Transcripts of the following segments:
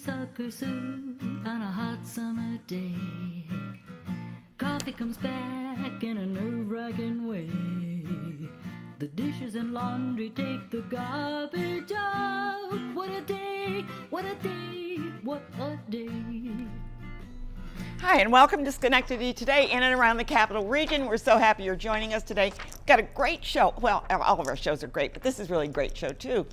sucker soup on a hot summer day. Coffee comes back in a nerve-wracking way. The dishes and laundry take the garbage out. What a day, what a day, what a day. Hi, and welcome to Schenectady today in and around the capital region. We're so happy you're joining us today. We've got a great show. Well, all of our shows are great, but this is really a great show too.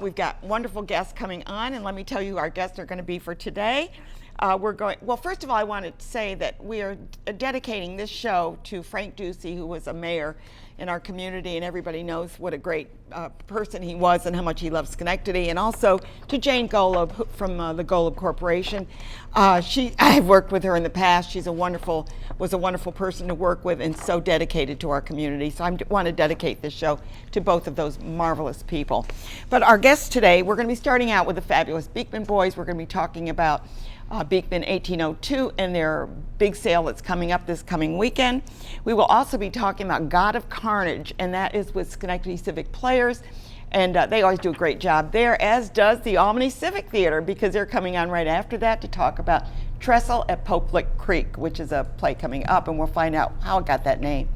We've got wonderful guests coming on, and let me tell you who our guests are going to be for today. Well, first of all, I want to say that we are dedicating this show to Frank Ducey, who was a mayor in our community, and everybody knows what a great person he was and how much he loves Schenectady, and also to Jane Golub from the Golub Corporation. I have worked with her in the past. Was a wonderful person to work with and so dedicated to our community. So I want to dedicate this show to both of those marvelous people. But our guests today, we're going to be starting out with the fabulous Beekman Boys. We're going to be talking about Beekman 1802 and their big sale that's coming up this coming weekend. We will also be talking about God of Carnage, and that is with Schenectady Civic Players, and they always do a great job there, as does the Albany Civic Theater, because they're coming on right after that to talk about Trestle at Poplick Creek, which is a play coming up, and we'll find out how it got that name.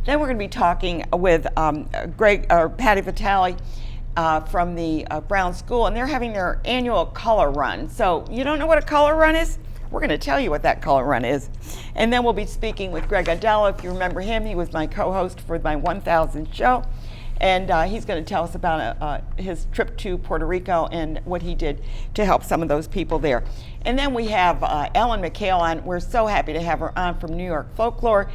Then we're going to be talking with Patty Vitale from the Brown School, and they're having their annual color run. So you don't know what a color run is? We're going to tell you what that color run is. And then we'll be speaking with Greg Adela. If you remember him, he was my co-host for my 1000th show. And he's going to tell us about his trip to Puerto Rico and what he did to help some of those people there. And then we have Ellen McHale on. We're so happy to have her on from New York Folklore.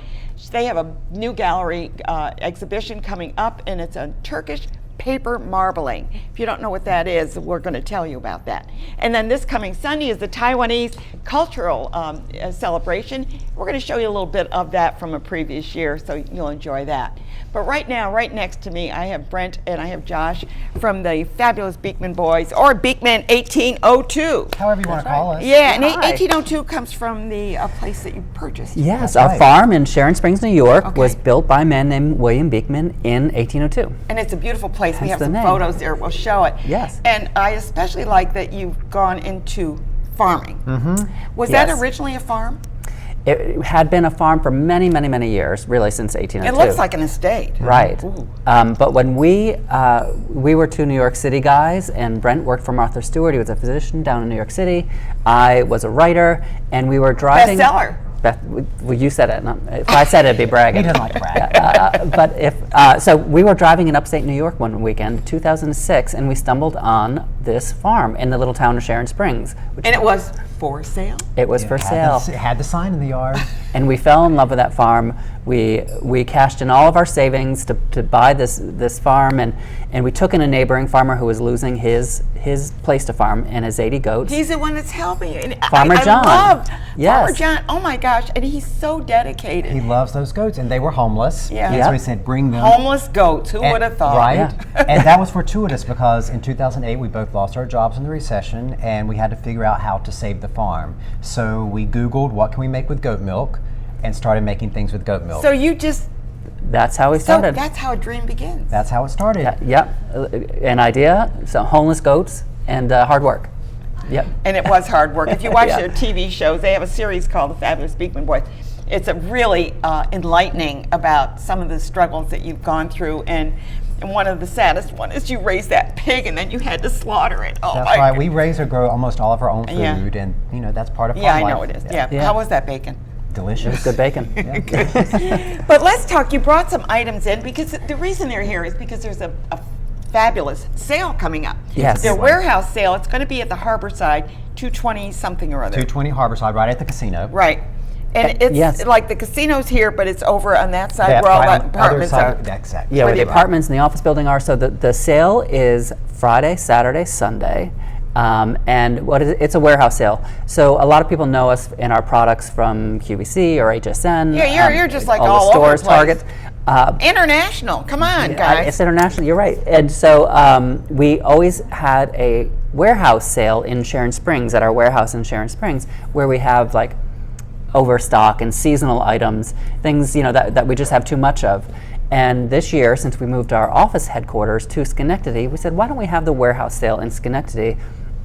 They have a new gallery exhibition coming up, and it's a Turkish paper marbling. If you don't know what that is, we're going to tell you about that. And then this coming Sunday is the Taiwanese cultural celebration. We're going to show you a little bit of that from a previous year, so you'll enjoy that. But right now, right next to me, I have Brent and I have Josh from the fabulous Beekman Boys, or Beekman 1802. However you want to call us. Yeah, and 1802 comes from the place that you purchased. Yes, our farm in Sharon Springs, New York was built by a man named William Beekman in 1802. And it's a beautiful place. We have the some name. photos there. We'll show it. Yes. And I especially like that you've gone into farming. Mm-hmm. Was that originally a farm? It had been a farm for many, many, many years, really since 1802. It looks like an estate. Right. But when we were two New York City guys, and Brent worked for Martha Stewart. He was a physician down in New York City. I was a writer, and we were driving. Bestseller. Well, you said it. If I said it, it'd be bragging. He doesn't like brag. But so we were driving in upstate New York one weekend, 2006, and we stumbled on this farm in the little town of Sharon Springs. And it was for sale? It was for sale. It had the sign in the yard. And we fell in love with that farm. We cashed in all of our savings to buy this farm, and we took in a neighboring farmer who was losing his place to farm and his 80 goats. He's the one that's helping you. And Farmer John. I love Yes. Farmer John. Oh my gosh, and he's so dedicated. He loves those goats, and they were homeless. Yeah. And so he said, bring them. Homeless goats, who would have thought? Right. Yeah. And that was fortuitous because in 2008 we both lost our jobs in the recession, and we had to figure out how to save the farm. So we Googled what can we make with goat milk, and started making things with goat milk. So you just, That's how we started. that's how a dream begins. That's how it started. Yep. An idea, so homeless goats, and hard work. Yep. And it was hard work. If you watch Yeah. their TV shows, they have a series called The Fabulous Beekman Boys. It's a really enlightening about some of the struggles that you've gone through, and one of the saddest one is you raised that pig and then you had to slaughter it. Oh, That's my right. God. We raise or grow almost all of our own food, Yeah. and that's part of Yeah, farm I know life. it is. Yeah. Yeah. How was that bacon? Delicious. Good bacon. But let's talk. You brought some items in because the reason they're here is because there's a fabulous sale coming up. Yes. Their warehouse sale. It's going to be at the harbor side, 220 something or other. 220 Harborside, right at the casino. Right. And it's Yes. like the casino's here, but it's over on that side Yeah, where all right the on the other apartments side. are. Exactly. Yeah, where Where the the apartments and the office building are. So the sale is Friday, Saturday, Sunday. And it's a warehouse sale. So a lot of people know us in our products from QVC or HSN. Yeah, you're just like all all the over stores, the place. Target. International. Come on, guys. It's international. You're right. And so we always had a warehouse sale in Sharon Springs, at our warehouse in Sharon Springs, where we have like overstock and seasonal items, things that we just have too much of. And this year, since we moved our office headquarters to Schenectady, we said, why don't we have the warehouse sale in Schenectady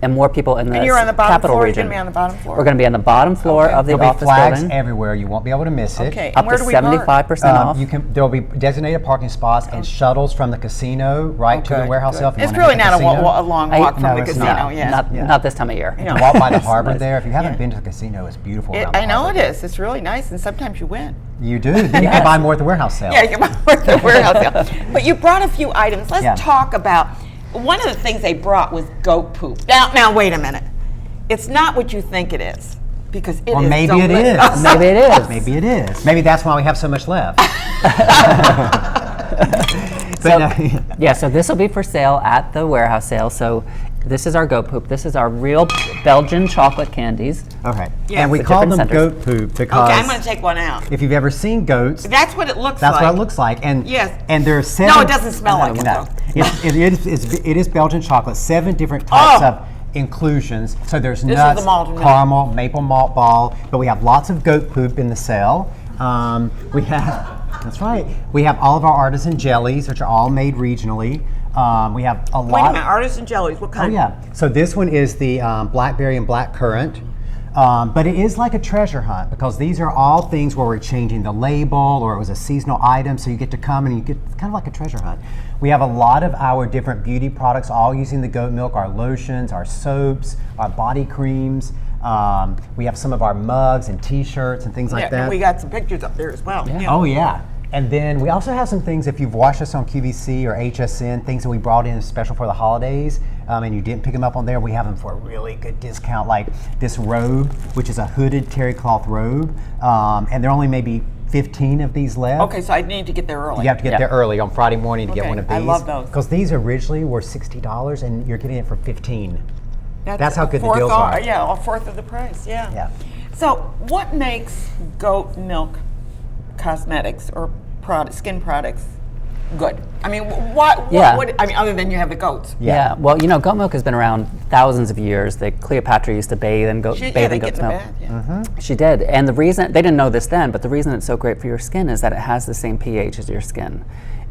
and more people in the And you're on the bottom capital floor. region. You're going to be on the bottom floor. We're going to be on the bottom floor Okay. of the There'll be office flags building. everywhere. You won't be able to miss it. Okay. Up And where to do we park? 75% off. There'll be designated parking spots and shuttles from the casino right to the Good, warehouse good. itself. If you It's wanna really hit the not casino. a long I- walk from no, the it's casino. not. Yeah. Not this time of year. You can walk by the It's harbor nice. there. If you haven't Yeah. been to the casino, it's beautiful. around the I know it harbor. is. It's really nice, and sometimes you win. You do. Then you can buy more at the warehouse sale. Yeah, you're worth the warehouse sale. But you brought a few items. Let's Yeah. talk about one of the things they brought was goat poop. Now wait a minute. It's not what you think it is, because it is Or maybe it is. delicious. Maybe it is. Maybe it is. Maybe that's why we have so much left. Yeah, so this will be for sale at the warehouse sale. So this is our goat poop. This is our real Belgian chocolate candies. Okay. Yeah, And we for call them different centers. goat poop because Okay, I'm going to take one out. if you've ever seen goats, That's what it looks that's like. what it looks like. And Yes. and there are 7. No, it doesn't smell like it, No, though. it is Belgian chocolate. 7 different types Oh. of inclusions. So there's This is nuts, the malted milk. caramel, maple malt ball, but we have lots of goat poop in the sale. We have, that's right. We have all of our artisan jellies, which are all made regionally. We have a lot. Wait a minute, artisan jellies. What Oh kind? yeah. So this one is the blackberry and black currant. But it is like a treasure hunt because these are all things where we're changing the label or it was a seasonal item, so you get to come and you get it's kind of like a treasure hunt. We have a lot of our different beauty products all using the goat milk, our lotions, our soaps, our body creams. We have some of our mugs and t-shirts and things like Yeah, that. and we got some pictures up there as well. Yeah. Oh yeah. And then we also have some things, if you've watched us on QVC or HSN, things that we brought in special for the holidays, and you didn't pick them up on there, we have them for a really good discount, like this robe, which is a hooded terry cloth robe, and there are only maybe 15 of these left. Okay, so I need to get there early. You have to get Yeah. there early on Friday morning to get Okay, one of these. I love those. Because these originally were $60 and you're getting it for $15. That's how a good the fourth deals off- are. Yeah, a fourth of the price. Yeah. Yeah. So, what makes goat milk cosmetics or skin products good? I mean, what? I mean, other than you have the goats. Yeah. Well, goat milk has been around thousands of years. Cleopatra used to bathe in They goat's get the milk. bath. Yeah. Mm-hmm. She did, and the reason they didn't know this then, but the reason it's so great for your skin is that it has the same pH as your skin.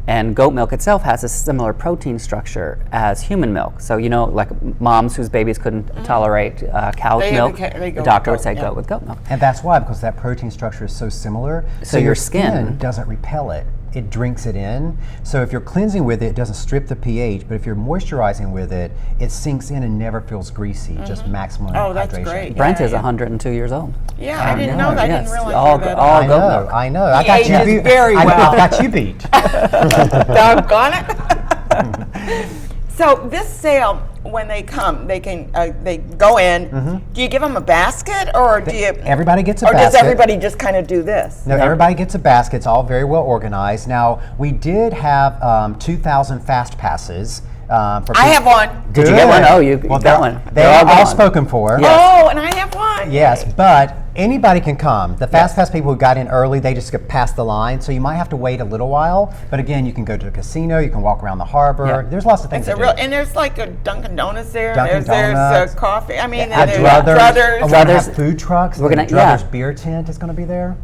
And goat milk itself has a similar protein structure as human milk. So like moms whose babies couldn't tolerate cow's They milk, go the with doctor would goat, say yeah. go with goat milk. And that's why, because that protein structure is so similar. So your your skin- doesn't repel it. It drinks it in. So if you're cleansing with it, it doesn't strip the pH, but if you're moisturizing with it, it sinks in and never feels greasy, just maximum Oh, that's hydration. great. Brent is yeah. 102 years old. Yeah, I didn't know that. I Yes. didn't realize All that. all I goat know, milk. I know. I He got you ages beat. very I well. got you beat. Doggone it. So this sale, when they come, they can they go in. Do you give them a basket, or do you? Everybody gets a or basket. does everybody just kind of do this? No, everybody gets a basket. It's all very well organized. Now, we did have 2,000 fast passes. For I people- have one. Did you get one? Oh, you Well, got one. They They're are all gone. spoken for. Yes. Oh, and I have one. Yes, but anybody can come. The fast pass people who got in early, they just get past the line, so you might have to wait a little while. But again, you can go to the casino, you can walk around the harbor. Yeah. There's lots of things It's to a real, do. and there's like a Dunkin' Donuts there. Dunkin' there's Donuts. coffee. I mean, Yeah, there's Druthers. Druthers. We're gonna Druthers. have food trucks. We're gonna- Druthers yeah. beer tent is going to be there.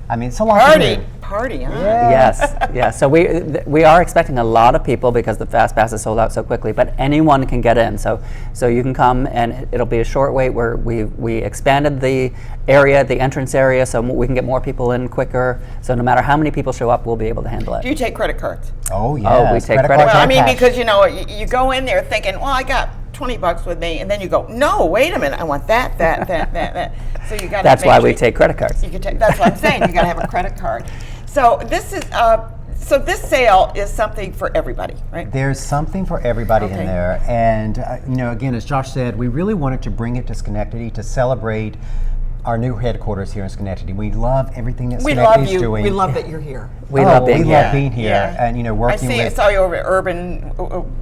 I mean, it's a lot to Party, do. party, huh? Yes, yes. So we are expecting a lot of people because the fast pass is sold out so quickly. But anyone can get in, so you can come, and it'll be a short wait. Where we expanded the area, the entrance area, so we can get more people in quicker. So no matter how many people show up, we'll be able to handle Do it. you take credit cards? Oh, yes. we take Credit credit cards Well, I and mean, cash. because you go in there thinking, well, I got $20 with me, and then you go, no, wait a minute, I want that. So you got. That's why we take credit cards. You can take. That's what I'm saying. You got to have a credit card. So this is. So this sale is something for everybody, right? There's something for everybody Okay. in there. And, again, as Josh said, we really wanted to bring it to Schenectady to celebrate our new headquarters here in Schenectady. We love everything that We Schenectady's love you. doing. We love that you're here. We love being we here. love being here, Yeah. and I working see. I with. saw you over at Urban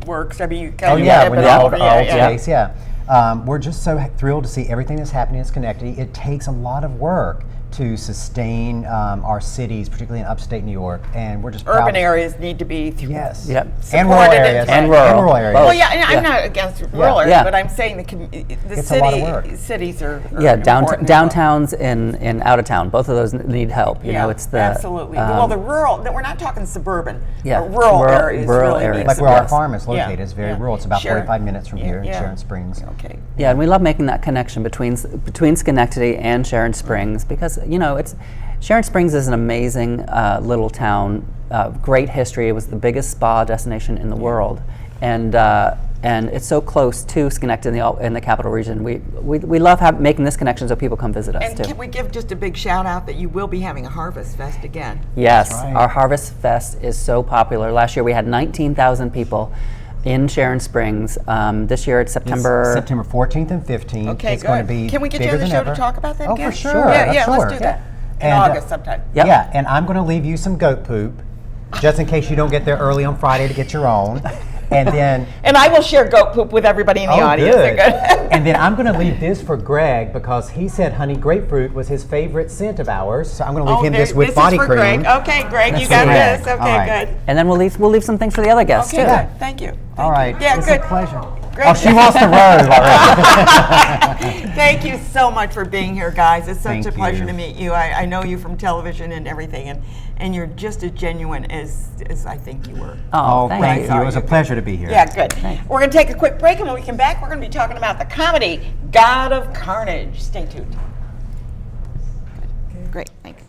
Works. I mean, you Oh kind of yeah, when the old yeah. space, yeah. We're just so thrilled to see everything that's happening in Schenectady. It takes a lot of work to sustain our cities, particularly in upstate New York, and we're just proud Urban of- areas need to be Yes. Yep. And rural supported areas. And rural. areas. Both. Well, yeah, and Yeah. I'm not against rural areas, Yeah. but I'm saying the It's a lot of work. cities are Yeah, important as well. downtowns and out of town, both of those need help. You know, it's the absolutely. Well, the rural. We're not talking suburban. Yeah, rural areas. rural really areas. need Like some where our help. farm is Yeah, located, it's very yeah. rural. It's about Sharon- 45 minutes from here in yeah. Sharon Springs. Okay. Yeah, and we love making that connection between Schenectady and Sharon Springs because Sharon Springs is an amazing little town, great history. It was the biggest spa destination in the world, and it's so close to Schenectady in the capital region. We love making this connection so people come visit us And too. can we give just a big shout out that you will be having a Harvest Fest again? Yes, That's right. our Harvest Fest is so popular. Last year we had 19,000 people in Sharon Springs. This year it's It's September. September 14th and 15th. Okay, it's good. going to be Can we get you bigger on the than show ever. to talk about that Oh, again? for sure. Yeah, sure. let's do that. In And, August sometime. Yep. Yeah, and I'm going to leave you some goat poop, just in case you don't get there early on Friday to get your own. And then, And I will share goat poop with everybody in the audience. good. Good. And then I'm going to leave this for Greg because he said honey grapefruit was his favorite scent of ours. So I'm going to leave him this with body is for cream. Greg. Okay, Greg, That's you got for Greg. this. Okay, All right. good. And then we'll leave some things for the other guests Okay, too. good. Thank you. All right. Yeah, it's good. a pleasure. Great. Oh, she wants the rose already. Thank you so much for being here, guys. It's such Thank a pleasure you. to meet you. I know you from television and everything, and you're just as genuine as I think you were. Oh, thank thank you. you. It was a pleasure to be here. Yeah, good. We're going to take a quick break, and when we come back, we're going to be talking about the comedy God of Carnage. Stay tuned. Great, thanks.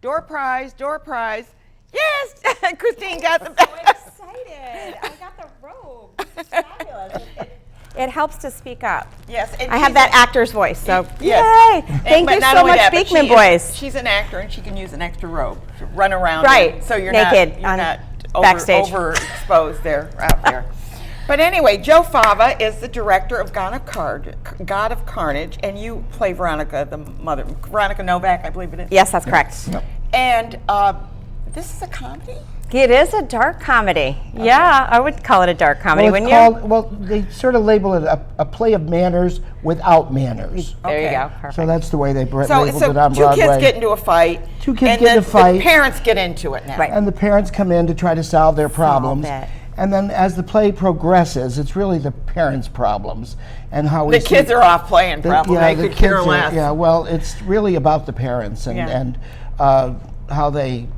Door prize, door prize. Yes, Christine got the best. Excited. I got the robe. This is fabulous. It helps to speak up. Yes, and I have she's that actor's voice, so Yes. yay! Thank But you not so only much, that, but Beekman she Boys. She's an actor, and she can use an extra robe to run around. Right, in, so you're naked not, on you're not backstage. overexposed there out there. But anyway, Joe Fava is the director of God of Carnage, and you play Veronica, the mother, Veronica Novak, I believe it is. Yes, that's correct. And this is a comedy. It is a dark comedy. Yeah, I would call it a dark comedy, Well, it's wouldn't you? well, they sort of label it a play of manners without manners. There you Okay. go. Perfect. So that's the way they labeled So it on two Broadway. kids get into a fight. Two kids and get in a the fight. parents get into it now. Right. And the parents come in to try to solve their problems. it. And then as the play progresses, it's really the parents' problems and how we The kids are off playing, probably. They the could care kids are- less. Yeah, well, it's really about the parents and, Yeah. and how they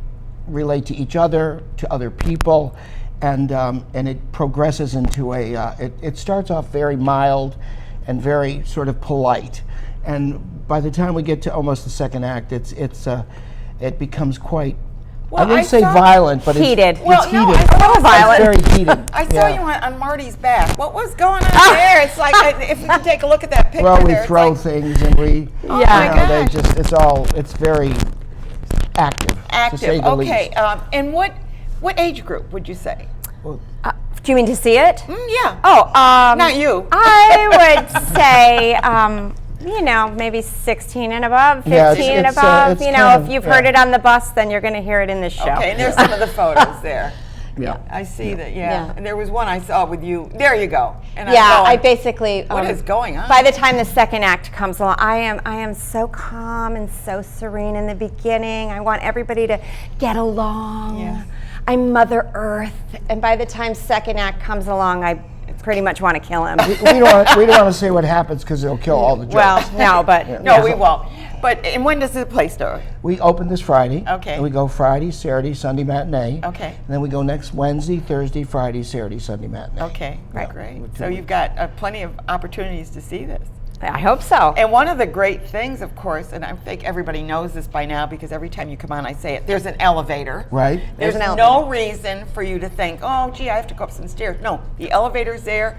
relate to each other, to other people, and it progresses into it starts off very mild and very sort of polite, and by the time we get to almost the second act, it becomes quite. Well, I wouldn't say saw- violent, but Heated. It's Well, no, heated. I saw- It's violent. It's very heated. I saw yeah. you on Marty's back. What was going on there? It's like, if you can take a look at that picture Well, we there, it's throw like things and we, Oh Yeah. my they gosh. it's very active, to say active. the Okay, least. and what age group would you say? Do you mean to see it? Yeah. Oh, Not you. I would say, maybe 16 and above, 15 Yeah, it's- and it's, above. it's If kind of- you've heard yeah. it on the bus, then you're going to hear it in this show. Okay, and there's some of the photos there. Yeah. I see that, yeah. Yeah. And there was one I saw with you. There you go. And Yeah, I'm I going, basically. what is going on? By the time the second act comes along, I am so calm and so serene in the beginning. I want everybody to get along. Yeah. I'm Mother Earth, and by the time second act comes along, pretty much want to kill him. We don't want to say what happens because it'll kill all the jokes. Well, no, but No, we won't. But and when does the play start? We open this Friday. Okay. And we go Friday, Saturday, Sunday matinee. Okay. And then we go next Wednesday, Thursday, Friday, Saturday, Sunday matinee. Okay, Yeah. great. So you've got plenty of opportunities to see this. I hope so. And one of the great things, of course, and I think everybody knows this by now because every time you come on I say it, there's an elevator. Right. There's There's an no reason for you to think, oh, gee, I have to go up some stairs. No, the elevator's there.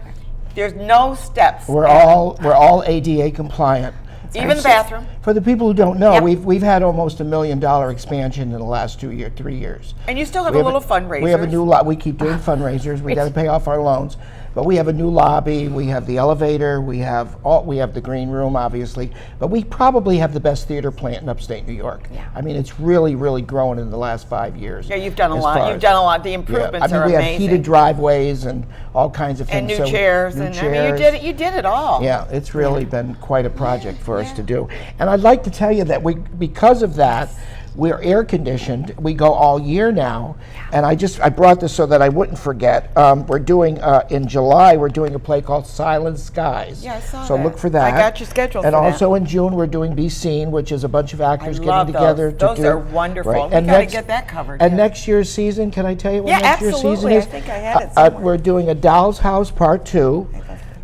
There's no steps. We're all ADA compliant. Even the bathroom. For the people who don't know, Yep. we've had almost $1 million expansion in the last 3 years. And you still have We a have little fundraiser. We have a new we keep doing fundraisers. We got to pay off our loans, but we have a new lobby. We have the elevator. We have the green room, obviously. But we probably have the best theater plant in upstate New York. Yeah. I mean, it's really grown in the last 5 years. Yeah, you've done a as lot. far You've as- done a lot. The Yeah. improvements I mean, are we have amazing. heated driveways and all kinds of and things. new So chairs. new And chairs. I mean, you did it all. Yeah, it's really been quite a project for us to do. And I'd like to tell you that because of that, we're air conditioned. We go all year now. And I brought this so that I wouldn't forget. We're doing, in July, we're doing a play called Silent Skies. Yeah, I saw So that. look for that. I got you scheduled And for that. also in June, we're doing Be Seen, which is a bunch of actors getting love together those. to Those do. are wonderful. We And gotta get that covered, And yeah. next year's season, can I tell you what Yeah, next year's season absolutely. I is? think I had it somewhere. We're doing A Doll's House Part 2,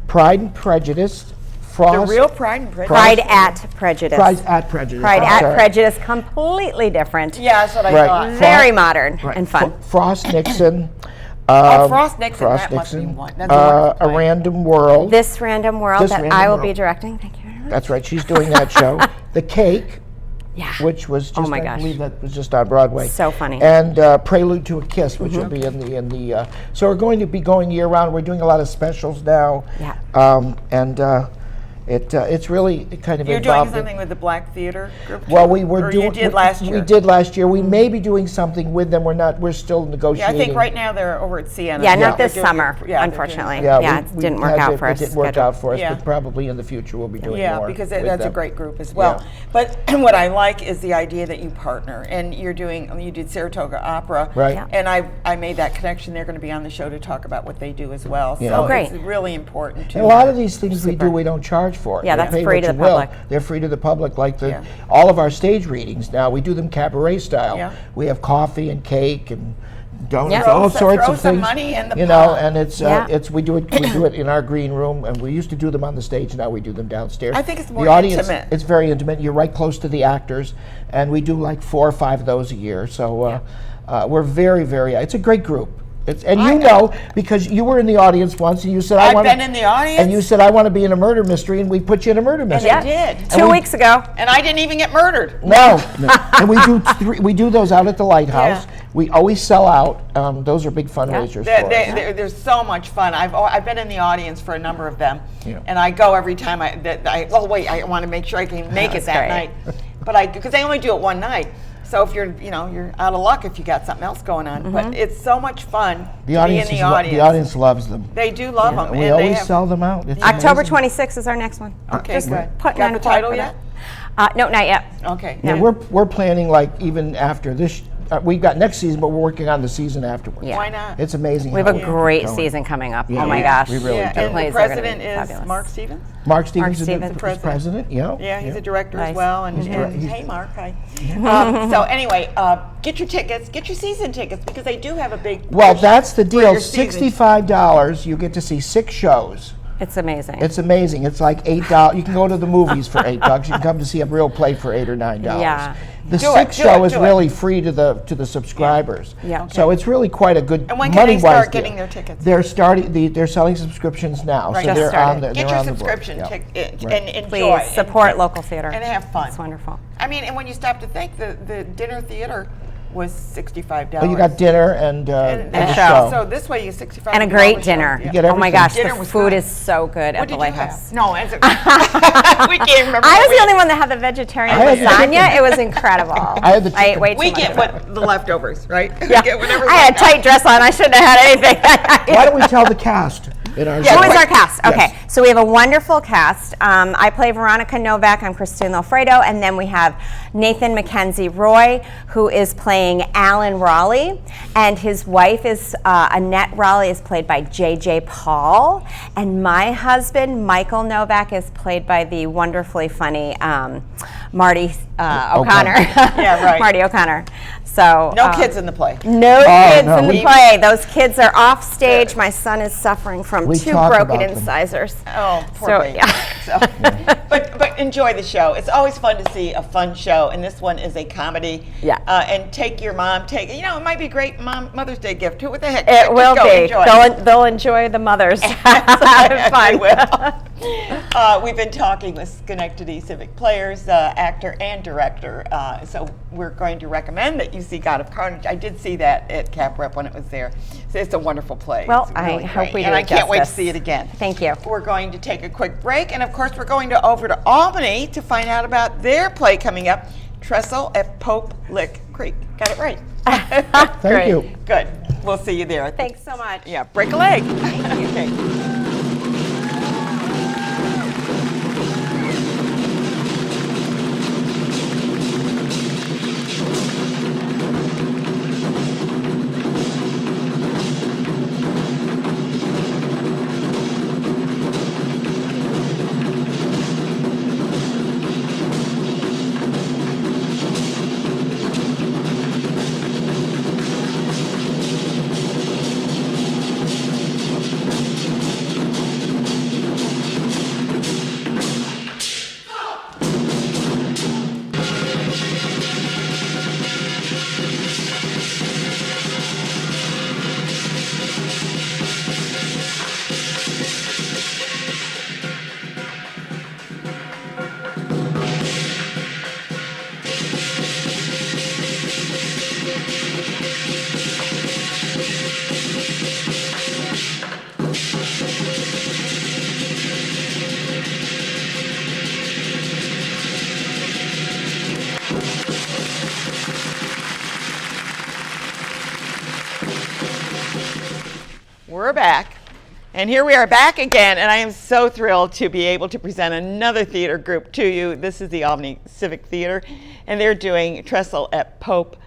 Pride and Prejudice, Frost. The real Pride and Prejudice. Pride at Prejudice. Pride at Prejudice. Pride I'm at sorry. Prejudice, completely different. Yeah, that's what I Right. thought. Very modern Right. and fun. Frost Nixon. Frost Nixon, that must be one. That's a wonderful A play. Random World. This Random World This that Random I will World. be directing. Thank you very much. That's right. She's doing that show. The Cake, Yeah. which was just, my I gosh. believe that was just on Broadway. So funny. And Prelude to a Kiss, which will be in the. So we're going to be going year round. We're doing a lot of specials now. Yeah. It's really kind of You're doing involved in- something with the Black Theater group? Well, too? we were Or doing. you did last year. We did last year. We may be doing something with them. We're still Yeah, negotiating. I think right now they're over at Siena. Yeah, not They're this doing summer, they're doing- unfortunately. Yeah, it didn't work out for us. It didn't work out for us, Yeah. but probably in the future we'll be doing Yeah, more. because with that's a them. great group as well. Yeah. But what I like is the idea that you partner, and you did Saratoga Opera, Right. Yeah. And I made that connection. They're going to be on the show to talk about what they do as well. Yeah. So Oh, great. it's really important to. And a lot of these things we do, we don't charge for. Yeah, You that's pay free what to you the will. public. They're free to the public, like Yeah. all of our stage readings now. We do them cabaret style. Yeah. We have coffee and cake and donuts, Yeah. all Throw sorts of some things. money in the you know, pot. and it's Yeah. we do it in our green room, and we used to do them on the stage. Now we do them downstairs. I think it's more the audience, intimate. It's very intimate. You're right close to the actors, and we do like 4 or 5 of those a year. So we're very, very. It's a great group. And you know, because you were in the audience once, and you said, I've want been in the audience? and you said, I want to be in a murder mystery, and we put you in a murder mystery. I did. 2 weeks ago. And I didn't even get murdered. No, and we do those out at the Lighthouse. Yeah. We always sell out. Those are big fundraisers for us. They're so much fun. I've been in the audience for a number of them, Yeah. and I go every time. I want to make sure I can make it That's that great. night, but because I only do it one night. So if you're out of luck if you got something else going on. But it's so much fun The to audience, be in the audience. the audience loves them. They do love them. And we and they always have, sell them out. It's October amazing. 26th is our next one. Okay, Just good. putting Got on the a plug title for yet? that. No, not yet. Okay. Yeah, we're planning like even after this. We've got next season, but we're working on the season afterwards. Yeah. Why not? It's amazing. We have how a it's great going. season coming up. Yeah. Oh my Yeah, gosh. we really Yeah, do. and the plays are gonna be president is fabulous. Mark Stevens. Mark Stevens is Stevens. the president. Yeah. Yeah, he's yeah. a director as Nice. well. And he's- hey, Mark, hi. So anyway, get your tickets, get your season tickets because they do have a big. Well, push that's the for deal. your season. $65. You get to see 6 shows. It's amazing. It's amazing. It's like $8. You can go to the movies for $8. You can come to see a real play for $8 or $9. Yeah. The Do it, 6 do show it, is do it. really free to the subscribers. Yeah. So it's really quite a good And when can they money-wise start deal. getting their tickets? They're selling subscriptions now. Right. So Just they're started. on the, Get they're your on the board. subscription Yeah. ticket Right. and enjoy. Please support and, local theater. and have fun. It's wonderful. I mean, and when you stop to think, the dinner theater was $65. Well, you got dinner and and a a show. So this way you $65. And a great dinner. Yeah. get Oh my everything. gosh, Dinner the was food good. is so good What at the did you Lighthouse. have? No, we can't remember. I what was we the only one that had the vegetarian I had the lasagna. chicken. It was incredible. I had the I ate chicken. way too We much get of it. what the leftovers, right? Yeah. We get whatever's I had a left over. tight dress on. I shouldn't have had anything. Why don't we tell the cast? in our Who is show. our cast? Yes. Okay, so we have a wonderful cast. I play Veronica Novak. I'm Christine Alfredo, and then we have Nathan Mackenzie Roy, who is playing Alan Raleigh, and his wife is Annette Raleigh, is played by J.J. Paul, and my husband Michael Novak is played by the wonderfully funny Marty O'Connor. Yeah, right. Marty O'Connor. So No kids in the play. no kids no, in the we- play. Those kids are off stage. My son is suffering from We 2 talk broken about them. incisors. Oh, poor So, baby. yeah. So, but enjoy the show. It's always fun to see a fun show, and this one is a comedy. Yeah. And take your mom. It might be a great Mother's Day gift. What the heck? It Just will go, be. Enjoy. They'll enjoy the mothers. Have fun. We will. We've been talking with Schenectady Civic Players, actor and director. So we're going to recommend that you see God of Carnage. I did see that at Cap Rep when it was there. So it's a wonderful play. Well, It's I really hope great. we do And I it can't wait to justice. see it again. Thank you. We're going to take a quick break, and of course we're going over to Albany to find out about their play coming up, Trestle at Pope Lick Creek. Got it right. Thank you. Good. We'll see you there. Thanks so much. Yeah, break a leg. Okay. We're back, and here we are back again, and I am so thrilled to be able to present another theater group to you. This is the Albany Civic Theater, and they're doing Trestle at Pope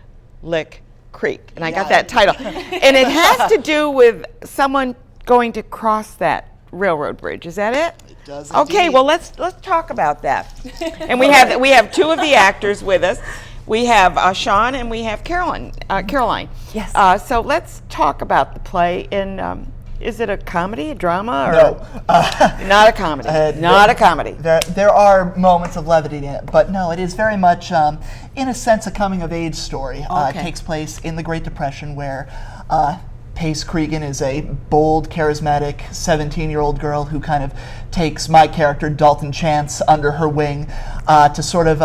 Lick Creek, and I got that title. And it has to do with someone going to cross that railroad bridge. Is that it? It does Okay, indeed. well let's talk about that. And we have 2 of the actors with us. We have Sean and we have Caroline. Yes. So let's talk about the play. And is it a comedy, a drama, or No. not a comedy? Not a comedy. There are moments of levity in it, but no, it is very much, in a sense, a coming-of-age story. It Okay. takes place in the Great Depression, where Pace Cregan is a bold, charismatic 17-year-old girl who kind of takes my character, Dalton Chance, under her wing to sort of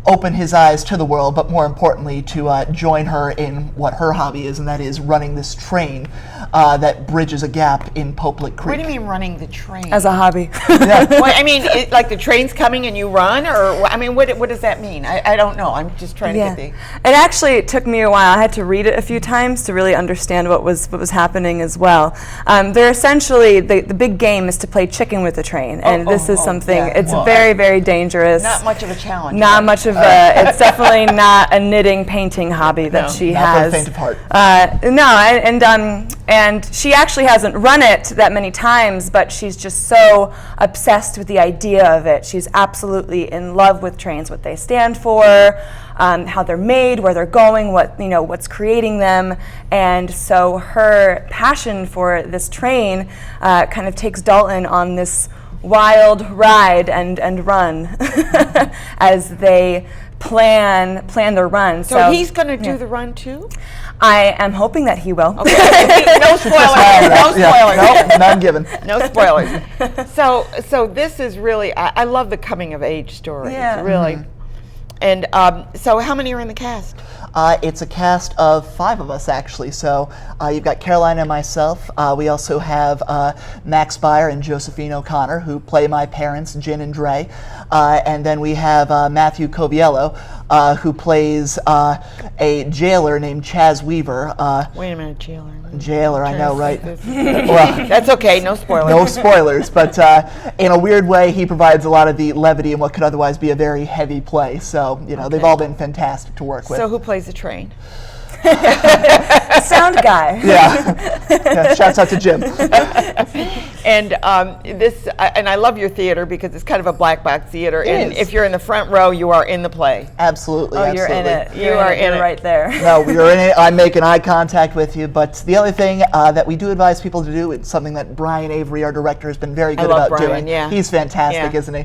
open his eyes to the world, but more importantly, to join her in what her hobby is, and that is running this train that bridges a gap in Pope Lick Creek. What do you mean running the train? As a hobby. Well, I mean, like the train's coming and you run, or I mean, what does that mean? I don't know. I'm just trying to Yeah. get It actually took me a while. I had to read it a few times to really understand what was happening as well. They're essentially, the big game is to play chicken with the train, and this is something, yeah. it's Well, very, very dangerous. Not much of a challenge. Not right? much of a, it's definitely not a knitting, painting hobby that No, she not for the has. faint of heart. And she actually hasn't run it that many times, but she's just so obsessed with the idea of it. She's absolutely in love with trains, what they stand for, how they're made, where they're going, what's creating them. And so her passion for this train kind of takes Dalton on this wild ride and run as they plan their run. So he's going to do the run too? I am hoping that he will. No spoilers. No spoilers. Nope, none given. No spoilers. So this is really, I love the coming of age story. Yeah. It's really. And so how many are in the cast? It's a cast of 5 of us, actually. So you've got Caroline and myself. We also have Max Beyer and Josephine O'Connor, who play my parents, Jen and Dre. And then we have Matthew Coviello, who plays a jailer named Chaz Weaver. Wait a minute, jailer. Jailer, I know, right? Well, That's okay, no spoilers. no spoilers, but in a weird way, he provides a lot of the levity in what could otherwise be a very heavy play. So, they've all been fantastic to work with. So who plays the train? Sound guy. Yeah, shouts out to Jim. And and I love your theater because it's kind of a black box theater. And is. if you're in the front row, you are in the play. Absolutely, Oh, absolutely. you're in it. You are in it. right there. No, you're in it. I'm making eye contact with you. But the other thing that we do advise people to do, it's something that Brian Avery, our director, has been very good love about Brian, doing. yeah. He's fantastic, Yeah. isn't he?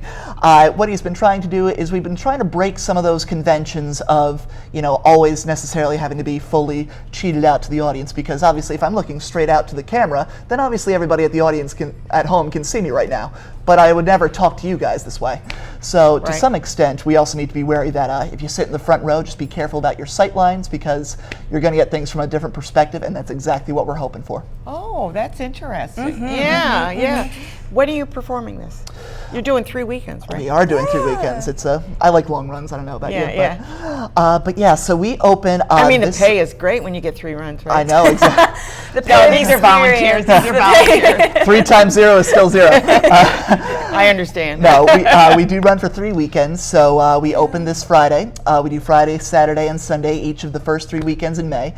What he's been trying to do is we've been trying to break some of those conventions of, always necessarily having to be fully cheated out to the audience, because obviously if I'm looking straight out to the camera, then obviously everybody at the audience at home can see me right now. But I would never talk to you guys this way. So to Right. some extent, we also need to be wary that if you sit in the front row, just be careful about your sight lines, because you're going to get things from a different perspective, and that's exactly what we're hoping for. Oh, that's interesting. Yeah. When are you performing this? You're doing 3 weekends, right? We are doing 3 weekends. It's I like long runs. I don't know about you, but yeah. So we open. I mean, the pay is great when you get 3 runs, right? I know exactly. The No, paid these are volunteers. experience. These are volunteers. 3 times 0 is still 0. I understand. No, we do run for 3 weekends. So we open this Friday. We do Friday, Saturday, and Sunday, each of the first 3 weekends in May.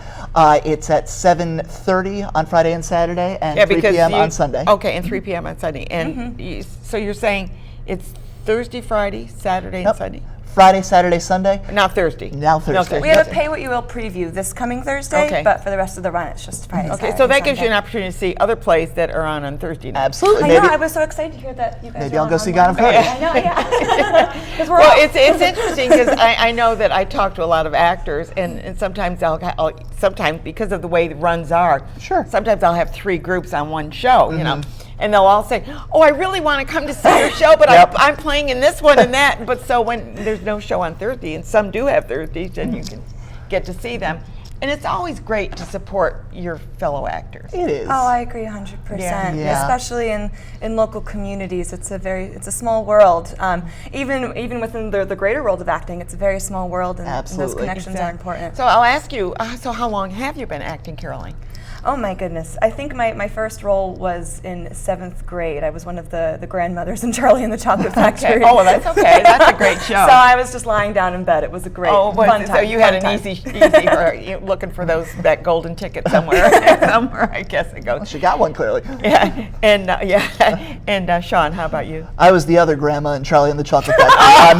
It's at 7:30 on Friday and Saturday, and 3 p.m. on Sunday. Okay, and 3 p.m. on Sunday. And so you're saying it's Thursday, Friday, Saturday, and Nope. Sunday? Friday, Saturday, Sunday. Not Thursday. Now Thursday. We have a Pay What You Will preview this coming Thursday, Okay. but for the rest of the run, it's just Friday. Okay, Saturday, so that and gives you an Sunday. opportunity to see other plays that are on Thursday night. Absolutely. I Maybe, know. I was so excited to hear that you guys. maybe were I'll go on see one. God of Cody. I know, yeah. 'Cause we're Well, all- it's interesting because I know that I talk to a lot of actors, and sometimes I'll sometimes because of the way the runs are, Sure. sometimes I'll have 3 groups on one show, and they'll all say, "Oh, I really want to come to see your show, but Yep. I'm playing in this one and that." But so when there's no show on Thursday, and some do have Thursdays, then you can get to see them. And it's always great to support your fellow actors. It is. Oh, I agree 100%. Yeah. Especially in local communities, it's a small world. Even within the greater world of acting, it's a very small world, and those Absolutely. connections are important. So I'll ask you, so how long have you been acting, Caroline? Oh my goodness! I think my first role was in 7th grade. I was one of the grandmothers in Charlie and the Chocolate Factory. Oh, well, that's okay. That's a great show. So I was just lying down in bed. It was a great fun time. So you had fun an time. easy for you looking for that golden ticket somewhere. Somewhere, I guess it goes. She got one clearly. Yeah, and Sean, how about you? I was the other grandma in Charlie and the Chocolate Factory.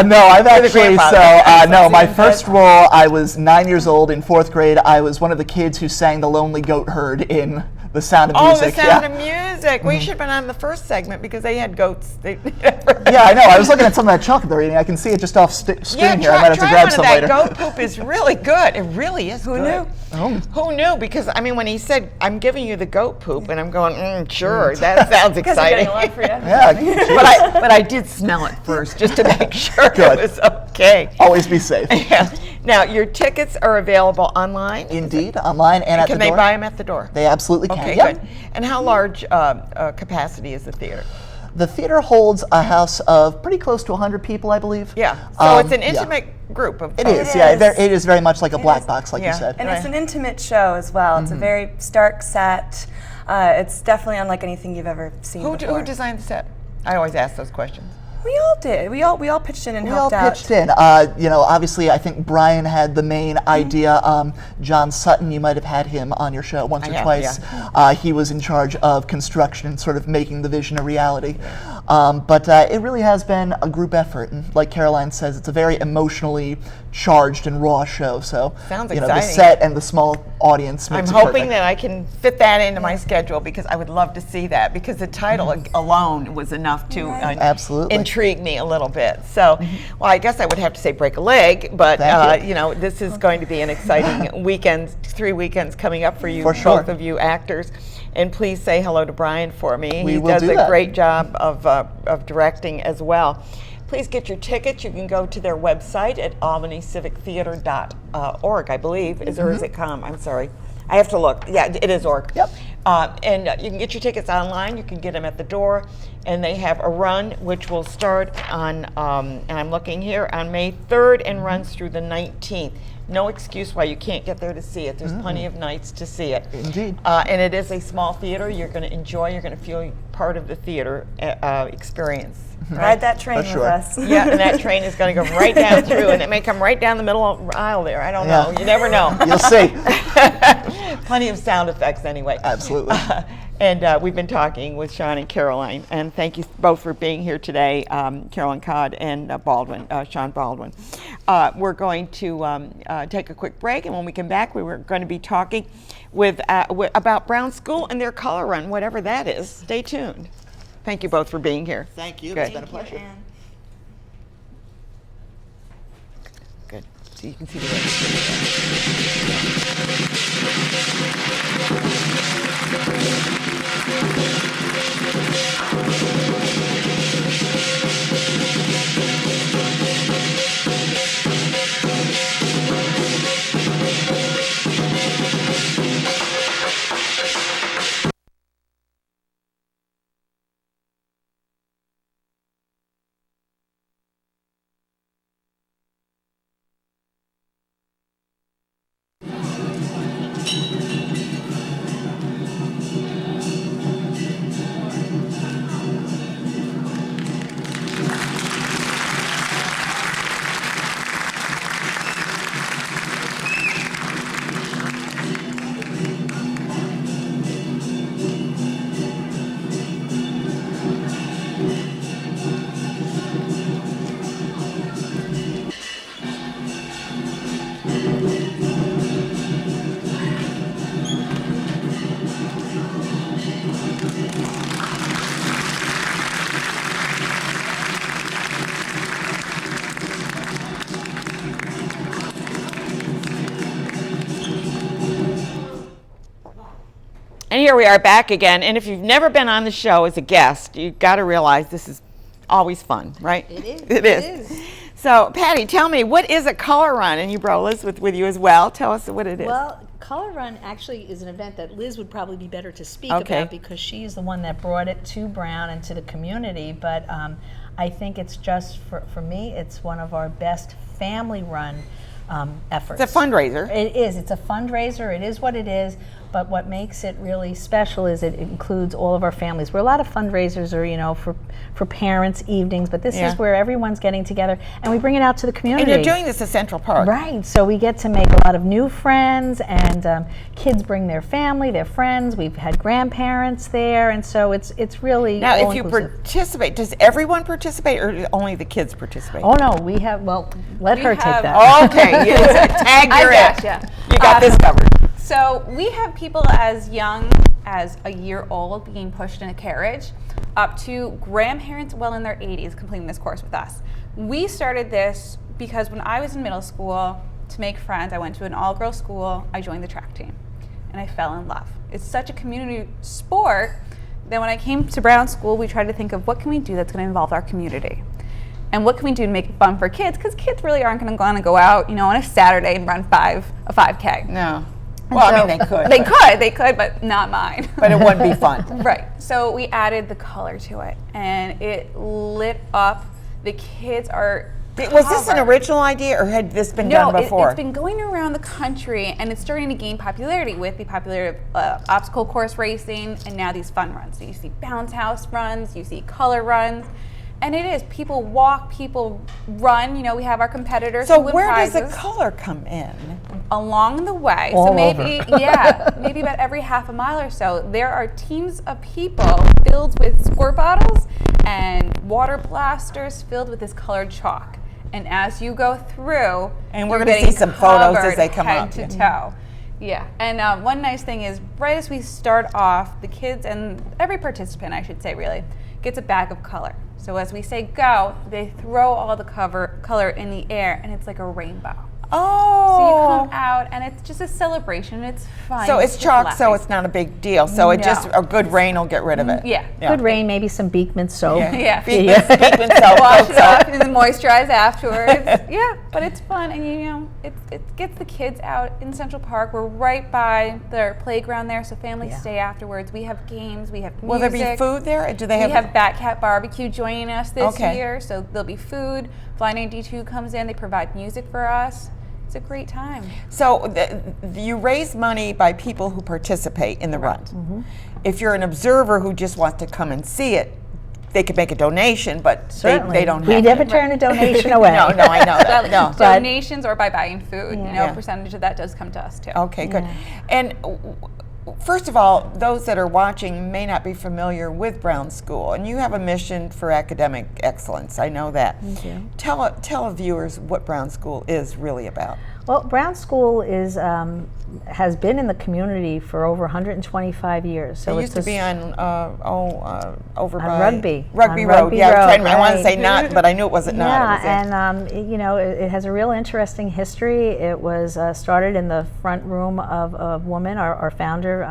No, I've actually, my first role, I was 9 years old in 4th grade. I was one of the kids who sang the Lonely Goat Herd in The Sound of Music. Oh, The Sound of Music. Well, you should have been on the first segment because they had goats. Yeah, I know. I was looking at some of that chocolate they're eating. I can see it just off screen here. I might have to try grab one some of that. later. Goat poop is really good. It really is Who good. knew? Oh. Who knew? Because, I mean, when he said, "I'm giving you the goat poop," and I'm going, sure, that sounds Because they're exciting. getting a lot for you. Yeah, But I did smell it first just to make sure Good. it was okay. always be safe. Yeah. Now, your tickets are available online. Indeed, online and at Can the they door. buy them at the door? They absolutely can. Okay, Yep. good. And how large capacity is the theater? The theater holds a house of pretty close to 100 people, I believe. Yeah. So it's an yeah. intimate group of It folks. is, yeah. is. It is very much like a black is. box, like Yeah. you said. And it's an intimate show as well. It's a very stark set. It's definitely unlike anything you've ever seen before. Who designed the set? I always ask those questions. We all did. We all pitched in and We all helped out. pitched in. Obviously, I think Brian had the main idea. John Sutton, you might have had him on your show once I or have, twice. He was in charge of construction and sort of making the vision a reality. But it really has been a group effort. And like Caroline says, it's a very emotionally charged and raw show. So, Sounds the exciting. set and the small audience I'm makes it hoping perfect. that I can fit that into my schedule because I would love to see that because the title alone was enough to Absolutely. intrigue me a little bit. So, well, I guess I would have to say break a leg, but Thank you. this is going to be an exciting weekend, 3 weekends coming up for you, For sure. both of you actors. And please say hello to Brian for me. We He will does do a that. great job of directing as well. Please get your tickets. You can go to their website at albanyscivictheater.org, I believe. Or is it com? I'm sorry. I have to look. Yeah, it is org. Yep. And you can get your tickets online. You can get them at the door. And they have a run which will start on, and I'm looking here, on May 3rd and runs through the 19th. No excuse why you can't get there to see it. There's plenty of nights to see it. Indeed. And it is a small theater. You're going to enjoy. You're going to feel part of the theater experience. Ride that train For sure. with us. Yeah, and that train is going to go right down through, and it may come right down the middle of the aisle there. I don't know. You never know. You'll see. Plenty of sound effects anyway. Absolutely. And we've been talking with Sean and Caroline, and thank you both for being here today, Caroline Codd and Sean Baldwin. We're going to take a quick break, and when we come back, we're going to be talking about Brown School and their color run, whatever that is. Stay tuned. Thank you both for being here. Thank you. Good. It's been a pleasure. Good. So you can see the And here we are back again. And if you've never been on the show as a guest, you've got to realize this is always fun, right? It is. It is. So, Patty, tell me, what is a color run? And you brought Liz with you as well. Tell us what it is. Well, Color Run actually is an event that Liz would probably be better to speak Okay. about because she's the one that brought it to Brown and to the community. But I think it's just, for me, it's one of our best family-run efforts. It's a fundraiser. It is. It's a fundraiser. It is what it is. But what makes it really special is it includes all of our families. Where a lot of fundraisers are, you know, for parents' evenings, but this Yeah. is where everyone's getting together, and we bring it out to the community. And you're doing this at Central Park. Right, so we get to make a lot of new friends, and kids bring their family, their friends. We've had grandparents there, and so it's really Now, if you all-inclusive. participate, does everyone participate or do only the kids participate? Oh no, we have. Well, let her take have- that. Okay, yes, tag I your gotcha. You got this covered. So we have people as young as a year old being pushed in a carriage up to grandparents well in their 80s completing this course with us. We started this because when I was in middle school, to make friends, I went to an all-girls school, I joined the track team, and I fell in love. It's such a community sport that when I came to Brown School, we tried to think of what can we do that's going to involve our community. And what can we do to make it fun for kids? Because kids really aren't going to go out, you know, on a Saturday and run a 5K. No. Well, I mean, they could. They could, but not mine. But it wouldn't be fun. Right. So we added the color to it, and it lit up. The kids are. Was this an covered. original idea, or had this been No, done before? it's been going around the country, and it's starting to gain popularity with the popularity of obstacle course racing, and now these fun runs. So you see bounce house runs, you see color runs, and it is people walk, people run. You know, we have our competitors. So who win where does prizes. the color come in? Along the way, All so maybe maybe about every half a mile or so, there are teams of people filled with squirt bottles and water blasters filled with this colored chalk. And as you go through, And we're you're gonna see getting some photos as covered they come head up, to yeah. toe. Yeah, and one nice thing is, right as we start off, the kids and every participant, I should say, really, gets a bag of color. So as we say go, they throw all the color in the air, and it's like a rainbow. Oh. So you come out, and it's just a celebration. It's fun. So it's just chalk, so laughing. it's not a big deal. So it No. just, a good rain will get rid of it. Yeah. Good rain, maybe some Beekman soap. Yeah. Beekman soap, Wash Coke it off soap. and then moisturize afterwards. Yeah, but it's fun, and you know, it gets the kids out in Central Park. We're right by their playground there, so families stay afterwards. We have games, we have music. Will there be food there? Do they have? We have Bat Cat Barbecue joining us this Okay. year, so there'll be food. Fly 92 comes in, they provide music for us. It's a great time. So you raise money by people who participate in the run. Mm-hmm. If you're an observer who just wants to come and see it, they could make a donation, but they don't have We to. never turn a donation away. No, I know that. No. Donations or by buying food, you know, Yeah. a percentage of that does come to us too. Okay, good. And first of all, those that are watching may not be familiar with Brown School, and you have a mission for academic excellence. I know that. Thank you. Tell viewers what Brown School is really about. Well, Brown School is has been in the community for over 125 years. So It it's used to be on over on by Rugby. Rugby On Road. Rugby Yeah, Road, I want to right. say not, but I knew it wasn't not. It was Yeah, and you know, it has a real interesting history. It was started in the front room of a woman, our founder,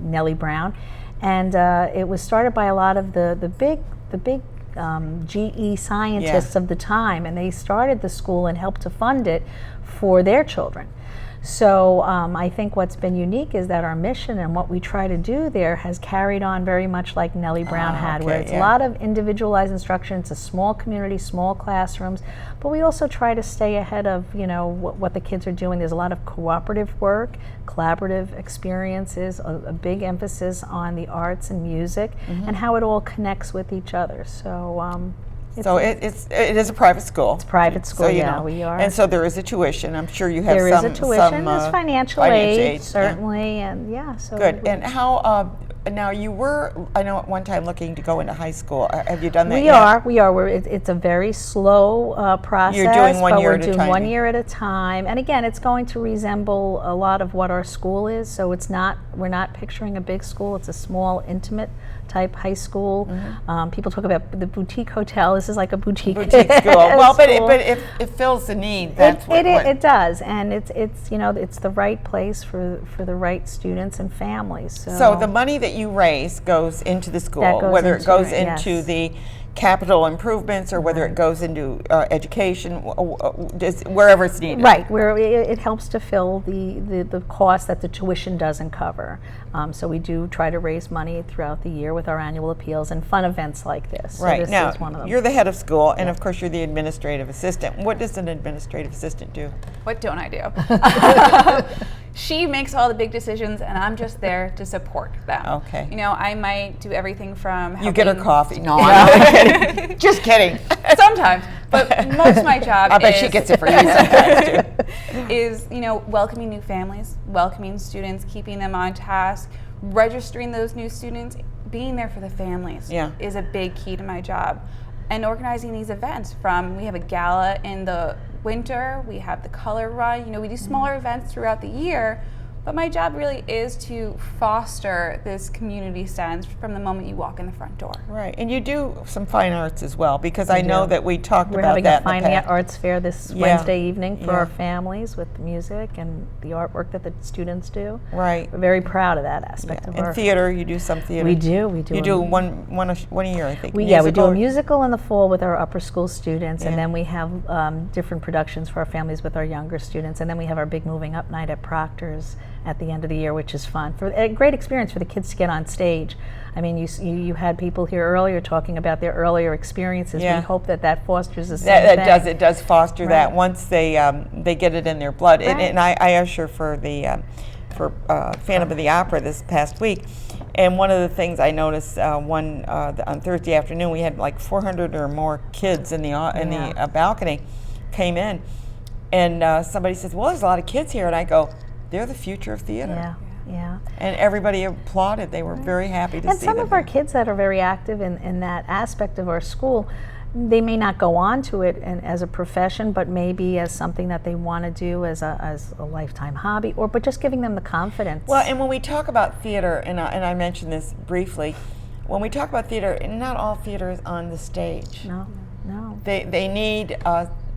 Nellie Brown, and it was started by a lot of the big GE scientists of the time, and they started the school and helped to fund it for their children. So I think what's been unique is that our mission and what we try to do there has carried on very much like Nellie Brown had, where okay, it's yeah. a lot of individualized instruction. It's a small community, small classrooms, but we also try to stay ahead of, you know, what the kids are doing. There's a lot of cooperative work, collaborative experiences, a big emphasis on the arts and music, and how it all connects with each other. So it is a private school. it's a private school, So, you yeah, know, we are. And so there is a tuition. I'm sure you have There some. is a tuition, there's financial aid, yeah. certainly, and yeah, so. Good. And how? Now you were, I know at one time looking to go into high school. Have you done that We yet? are. It's a very slow process. You're doing one but year we're at a doing time. 1 year at a time. And again, it's going to resemble a lot of what our school is. So we're not picturing a big school. It's a small, intimate type high school. People talk about the boutique hotel. This is like a boutique School. Well, but school. it fills the need. That's It does, and it's you know, it's the right place for the right students and families. So the money that you raise goes into the school, That goes whether it into goes it, into yes. the capital improvements or whether it goes into education, wherever it's needed. Right, where it helps to fill the cost that the tuition doesn't cover. So we do try to raise money throughout the year with our annual appeals and fun events like this. So Right. this Now, is one of them. you're the head of school, and of course you're the administrative assistant. What does an administrative assistant do? What don't I do? She makes all the big decisions, and I'm just there to support them. Okay. You know, I might do everything from You get her helping- coffee. No, I'm kidding. Just kidding. Sometimes, but most of my job I bet is, she gets it for you sometimes too. is, you know, welcoming new families, welcoming students, keeping them on task, registering those new students, being there for the families is a big key to my job. And organizing these events we have a gala in the winter, we have the color run, you know, we do smaller events throughout the year, but my job really is to foster this community sense from the moment you walk in the front door. Right, and you do some fine arts as well, because I know do. that we talked We're about having that a fine in the past. arts fair this Yeah. Wednesday evening for Yeah. our families with music and the artwork that the students do. Right. We're very proud of that aspect of In our theater, you do some theater. We do. You do one a year, I think. We do a Musical? musical in the fall with our upper school students, Yeah. and then we have different productions for our families with our younger students, and then we have our big moving up night at Proctor's at the end of the year, which is fun. For a great experience for the kids to get on stage. I mean, you had people here earlier talking about their earlier experiences. Yeah. We hope that fosters the same That thing. it does foster that Right. once they get it in their blood. Right. And I usher for the Phantom of the Opera this past week, and one of the things I noticed on Thursday afternoon, we had like 400 or more kids in the balcony came in, and somebody says, "Well, there's a lot of kids here," and I go, "They're the future of theater." Yeah. Yeah. And everybody applauded. They were very happy to And see some them of our here. kids that are very active in that aspect of our school, they may not go on to it as a profession, but maybe as something that they want to do as a lifetime hobby, but just giving them the confidence. Well, and when we talk about theater, and I mentioned this briefly, when we talk about theater, not all theater is on the stage. no. They need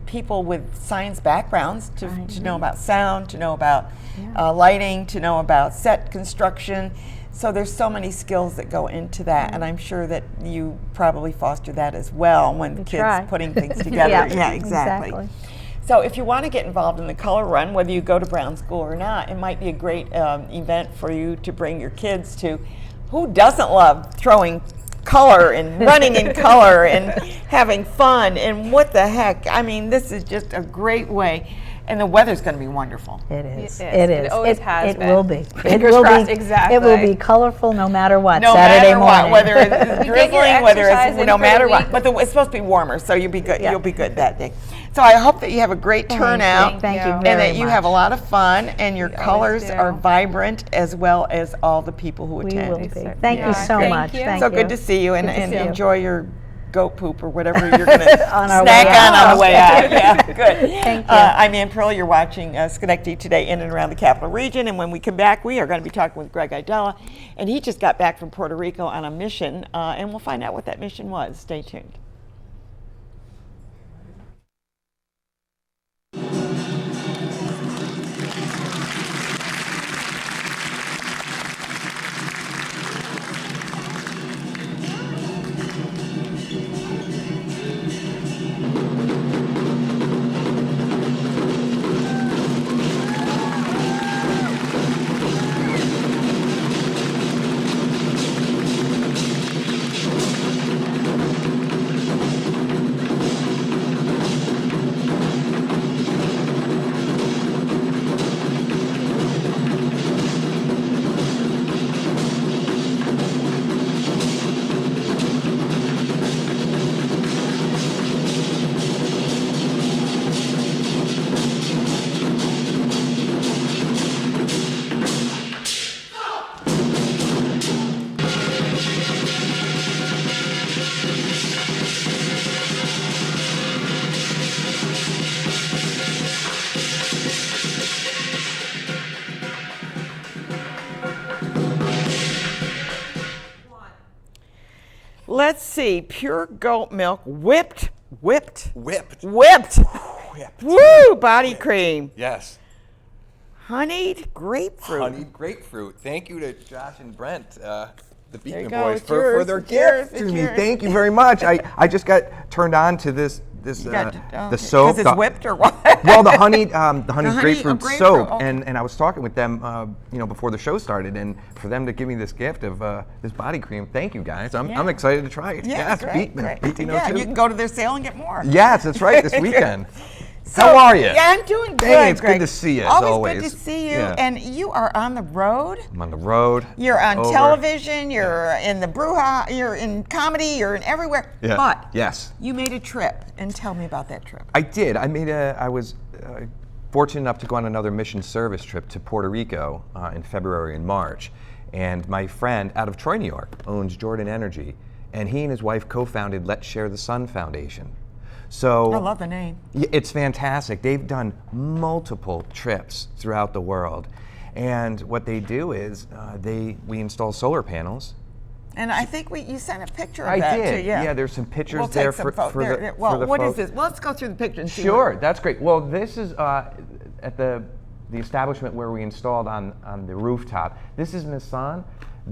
people with science backgrounds to know about sound, to know about Yeah. lighting, to know about set construction. So there's so many skills that go into that, and I'm sure that you probably foster that as well when kids try. putting things together. Yeah, exactly. exactly. So if you want to get involved in the color run, whether you go to Brown School or not, it might be a great event for you to bring your kids to. Who doesn't love throwing color and running in color and having fun? And what the heck? I mean, this is just a great way. And the weather's going to be wonderful. It is. It is. It always has It been. will be. Fingers crossed, exactly. It will be colorful no matter what. No Saturday matter morning. what, whether it's You get your drizzling, whether exercise it's in no for the matter what. week. But it's supposed to be warmer, so you'll be good. Yeah. You'll be good that day. So I hope that you have a great turnout. Thank you and very that you much. have a lot of fun, and your colors do. are vibrant, as well as all the people who We attend. will be. certainly Thank you are. so Thank much. you. Thank So you. good to see you, and, Good to and see you. enjoy your goat poop or whatever you're going to On our snack way out. on the way out. Yeah, good. Thank you. I'm Ann Pearl. You're watching Schenectady Today in and around the Capital Region. And when we come back, we are going to be talking with Greg Idella. And he just got back from Puerto Rico on a mission, and we'll find out what that mission was. Stay tuned. Let's see. Pure goat milk, whipped. Whipped. Woo! Body cream. Yes. Honeyed grapefruit. Honeyed grapefruit. Thank you to Josh and Brent, the you Beekman go. boys, It's for yours. their It's yours. gift It's to me. yours. Thank you very much. I just got turned on to the soap. Because it's whipped or what? Well, the honeyed honey- grapefruit grapefruit, soap, okay. and I was talking with them, before the show started, and for them to give me this gift of this body cream. Thank you guys. I'm Yeah. excited to try it. Yeah, yes, great, Beekman. great. 1802. Yeah, you can go to their sale and get more. Yes, that's right. This weekend. So, How are you? Yeah, I'm doing good. Hey, it's Greg. good to see you, as Always always. good to see you. Yeah. And you are on the road. I'm on the road. You're on over. television. You're in the Bruja. You're in comedy. You're in everywhere. Yeah. But Yes. you made a trip, and tell me about that trip. I did. I was fortunate enough to go on another mission service trip to Puerto Rico in February and March. And my friend out of Troy, New York, owns Jordan Energy, and he and his wife co-founded Let's Share the Sun Foundation. So I love the name. It's fantastic. They've done multiple trips throughout the world, and what they do is we install solar panels. And I think you sent a picture of I that did. too. Yeah. There's some pictures We'll there take some for the Well, for the what is folks. this? Well, let's go through the picture and see. Sure, that's great. Well, this is at the establishment where we installed on the rooftop. This is Nissan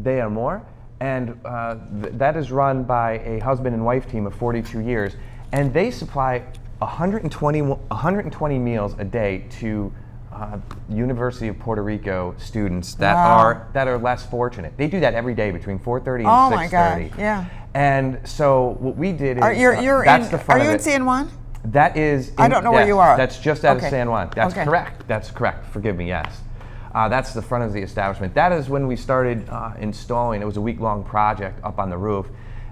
de Amor, and that is run by a husband and wife team of 42 years, and they supply 120 meals a day to University of Puerto Rico students that are less fortunate. They do that every day between 4:30 and 6:30. Oh my God! Yeah. And so what we did is That's the in. front Are you of in it. San Juan? That is. I don't know where you are. That's just out Okay. of San Juan. That's Okay. correct. That's correct. Forgive me. Yes. That's the front of the establishment. That is when we started installing. It was a week-long project up on the roof,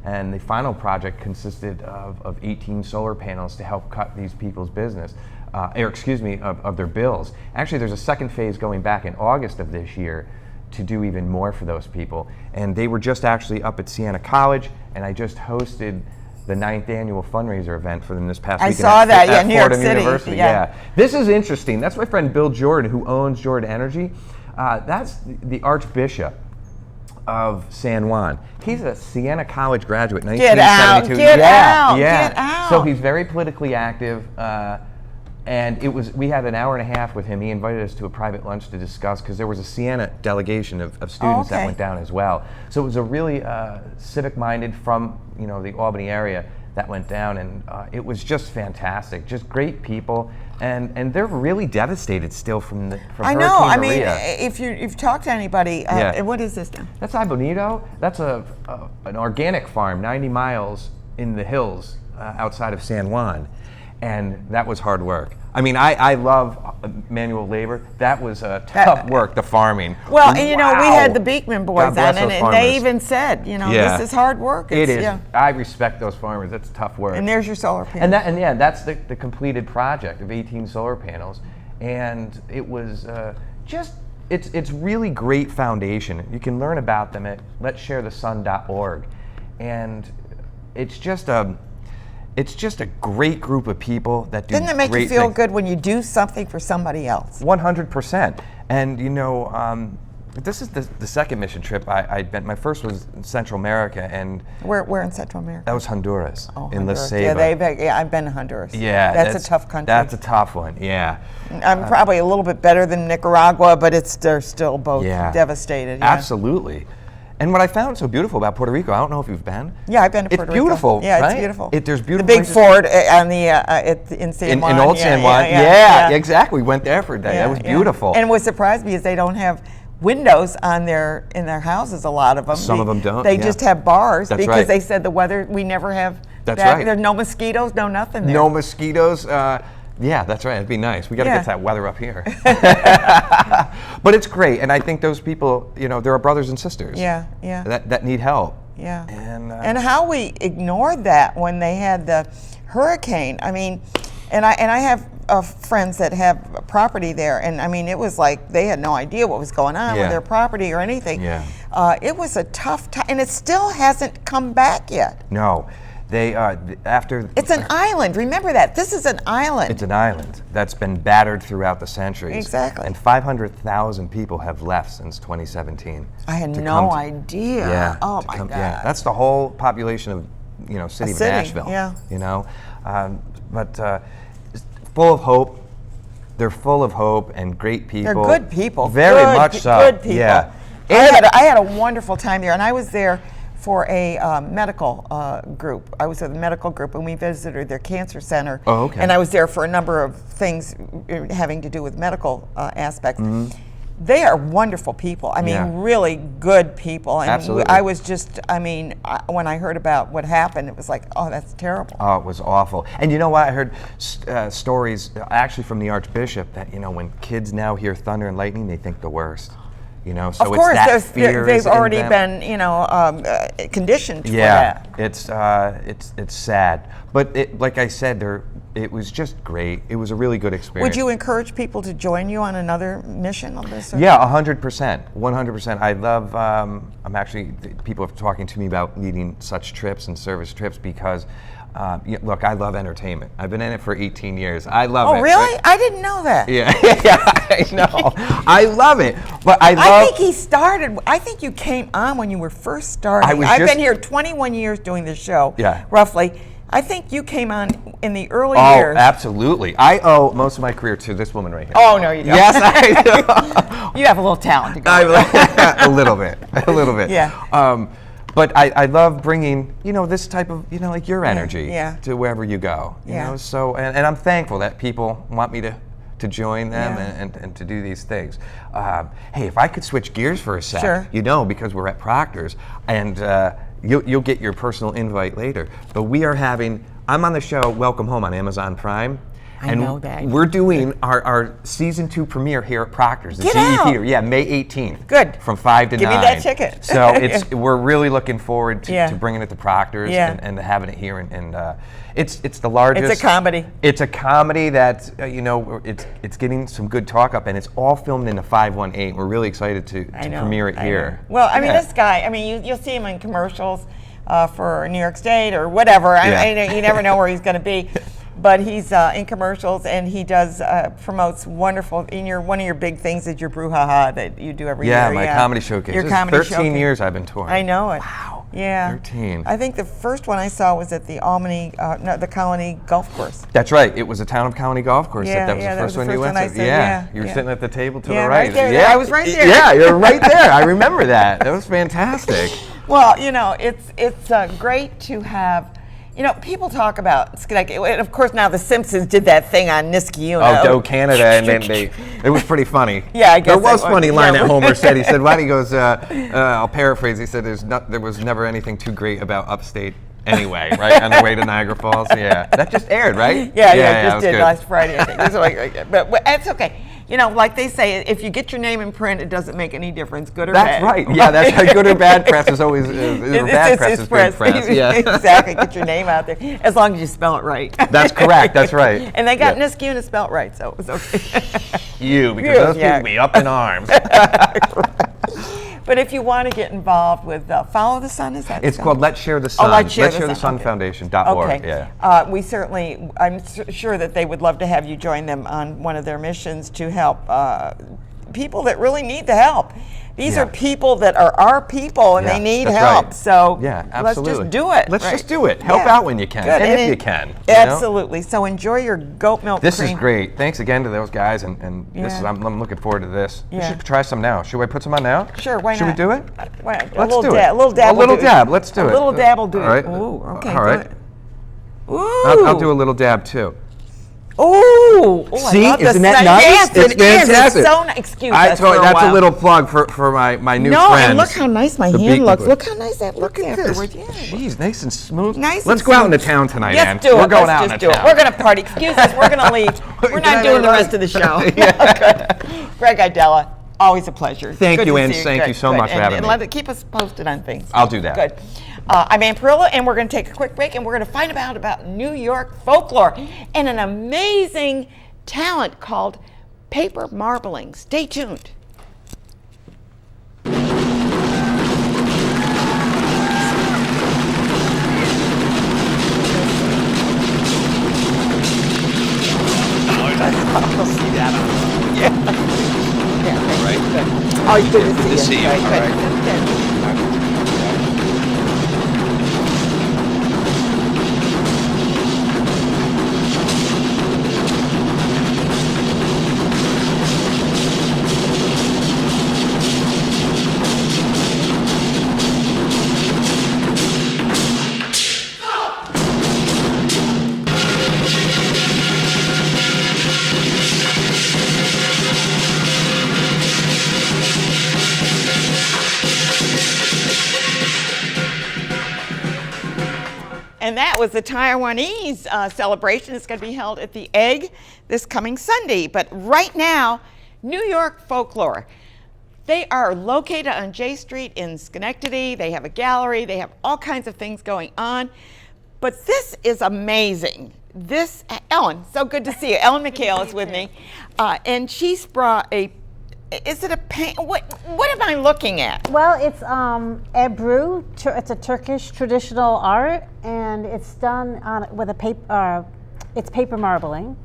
and the final project consisted of 18 solar panels to help cut these people's business, of their bills. Actually, there's a second phase going back in August of this year to do even more for those people. And they were just actually up at Siena College, and I just hosted the 9th annual fundraiser event for them this past I weekend. saw that, at New York Fordham City. University. Yeah. This is interesting. That's my friend Bill Jordan, who owns Jordan Energy. That's the Archbishop of San Juan. He's a Siena College graduate, 1972. Get out, yeah, get out. So he's very politically active. And we had an hour and a half with him. He invited us to a private lunch to discuss, because there was a Siena delegation of students that went down as well. So it was a really civic-minded from the Albany area that went down, and it was just fantastic. Just great people, and they're really devastated still from I Hurricane know. I mean, Maria. if you've talked to anybody, what is this now? That's Ibonito. That's an organic farm 90 miles in the hills outside of San Juan. And that was hard work. I mean, I love manual labor. That was tough work, the farming. Well, and we had the Beekman boys God bless on, those and they farmers. even said, Yeah. this is hard work. It is. Yeah. I respect those farmers. That's tough work. And there's your solar panel. That's the completed project of 18 solar panels. And it was it's really great foundation. You can learn about them at letsharethesun.org. And it's just a great group of people that do. Doesn't it make you great feel things. good when you do something for somebody else? 100%. And this is the second mission trip I'd been. My first was in Central America, and Where in Central America? that was Honduras, in La Honduras. Ceiba. Yeah, I've been to Honduras. Yeah, that's a tough country. That's a tough one. Yeah. I'm probably a little bit better than Nicaragua, but they're still both Yeah. devastated. Yeah. Absolutely. And what I found so beautiful about Puerto Rico, I don't know if you've been. Yeah, I've been to Puerto Rico. It's beautiful. Yeah, right? it's beautiful. There's beautiful. The big places. fort on in San Juan. In Old Yeah, San Juan. yeah. Exactly. We went there for a day. That was beautiful. And what surprised me is they don't have windows in their houses. A lot of them. Some of them don't, They yeah. just have bars That's because right. they said the weather. We never have. That's that. right. There's no mosquitoes, no nothing there. No mosquitoes. Yeah, that's right. It'd be nice. We got to Yeah. get that weather up here. But it's great, and I think those people, there are brothers and sisters. Yeah, yeah. That need help. Yeah. And how we ignored that when they had the hurricane. I mean, and I have friends that have property there, and I mean, it was like they had no idea what was going on Yeah. with their property or anything. Yeah. It was a tough time, and it still hasn't come back yet. No, they after. It's an island. Remember that. This is an island. It's an island that's been battered throughout the centuries. Exactly. And 500,000 people have left since 2017. I had to no come to- idea. Yeah. Oh to my come- God. Yeah, that's the whole population of, city of city, Nashville. yeah. But full of hope. They're full of hope and great people. They're good people. Very Good much pe- so. Good people. Yeah. I had a wonderful time there, and I was there for a medical group. I was with a medical group, and we visited their cancer center. Oh, okay. And I was there for a number of things having to do with medical aspects. Mm-hmm. They are wonderful people. I mean, Yeah. really good people. And Absolutely. I was just, when I heard about what happened, it was like, oh, that's terrible. Oh, it was awful. And you know what? I heard stories actually from the Archbishop that, when kids now hear thunder and lightning, they think the worst. So Of it's course, that fear they've is in already them. been, conditioned for Yeah, that. it's sad. But like I said, it was just great. It was a really good experience. Would you encourage people to join you on another mission on this? Yeah, 100%. 100%. I love, people are talking to me about leading such trips and service trips because, look, I love entertainment. I've been in it for 18 years. I love it. Oh, really? I didn't know that. Yeah, yeah, I know. I love it. But I think you came on when you were first starting. I've been here 21 years doing this show, Yeah. roughly. I think you came on in the early Oh, years. absolutely. I owe most of my career to this woman right here. Oh, no, you don't. Yes, I do. You have a little talent to go with. A little bit. Yeah. But I love bringing, this type of, like your energy yeah. to wherever you go. You Yeah. know, so, and I'm thankful that people want me to join them Yeah. and to do these things. Hey, if I could switch gears for a sec, Sure. because we're at Proctor's, and you'll get your personal invite later. But I'm on the show Welcome Home on Amazon Prime. I know that. We're doing our season 2 premiere here at Proctor's. The Get GE out. Theater. Yeah, May 18th. Good. From 5 to 9. Give me that ticket. So we're really looking forward Yeah. to bringing it to Proctor's Yeah. and having it here. And it's the largest. It's a comedy. It's a comedy that it's getting some good talk up, and it's all filmed in the 518. We're really excited to premiere it here. Well, I mean, Yeah. this guy, you'll see him in commercials for New York State or whatever. Yeah. You never know where he's going to be. but he's in commercials, and he does promotes wonderful. In one of your big things is your brouhaha that you do every year. Yeah, my comedy showcase. Your This is comedy 13 showcase. years I've been touring. I know it. Wow. Yeah. 13. I think the first one I saw was at the the Colony Golf Course. That's right. It was a Town of Colony golf course. Yeah, that was yeah, the first one you went I to. said, Yeah. You were yeah. sitting at the table to Yeah, the right. right there. Yeah, I was right there. Yeah, you're right there. I remember that. That was fantastic. Well, it's great to have. People talk about Schenectady, and of course now the Simpsons did that thing on Niskayuna. Oh, Doe Canada, and then it was pretty funny. Yeah, I guess there was that funny was. line Yeah. that Homer said. He said, "What?" He goes, "I'll paraphrase." He said, there was never anything too great about upstate." Anyway, right on the way to Niagara Falls. Yeah, that just aired, right? Yeah, that just was did good. last Friday. I think. It was but it's okay. Like they say, if you get your name in print, it doesn't make any difference, good or bad. That's right. Yeah, that's right. Good or bad press is always bad press is good press. Yeah, exactly. Get your name out there as long as you spell it right. That's correct. That's right. And they got Niskayuna spelled right, so it was okay. Because those people be up in arms. But if you want to get involved with Follow the Sun, is that? It's called Let's Share the Sun. Let's Share the Sun okay. Foundation.org. Okay. Yeah. We certainly, I'm sure that they would love to have you join them on one of their missions to help people that really need the help. These are people that are our people, and they need that's help. right. So absolutely. let's just do it. Let's just do it. Help out when you can, Good. and if you can. You Absolutely. So enjoy your goat milk This cream. is great. Thanks again to those guys, and this is, I'm looking forward to this. We should try some now. Should we put some on now? Sure, why Should not? we do it? Let's do it. A little dab. A little dab. Let's do it. A little dab will do All right. it. Ooh, okay. All right. Ooh. I'll do a little dab too. Ooh. See, I love isn't the that sun. nice? Yes, It's it is. fantastic. It's so nice. Excuse I us told for that's while. a little plug for my new No, friends. and look how nice my the hand looks. beekeepers. Look how nice that looks Look at this. afterwards. Yeah. Jeez, nice and smooth. Nice Let's and go out smooth. into town tonight, Yes, Ann. do it. We're going Let's out just into do town. it. We're going to party. Excuse us. We're going to leave. We're not doing the rest of the show. Greg Idella, always a pleasure. Thank Good you, to Ann. see you. Thank Good, you so good. much for having and me. keep us posted on things. I'll do that. Good. I'm Ann Perillo, and we're going to take a quick break, and we're going to find out about New York folklore and an amazing talent called paper marbling. Stay tuned. Oh, good to see you. Good. And that was the Taiwanese celebration. It's going to be held at the Egg this coming Sunday. But right now, New York folklore. They are located on J Street in Schenectady. They have a gallery. They have all kinds of things going on. But this is amazing. Ellen, so good to see you. Ellen McHale is with me. And she's brought is it a paint? What am I looking at? Well, it's Ebru. It's a Turkish traditional art, and it's done with a paper. It's paper marbling,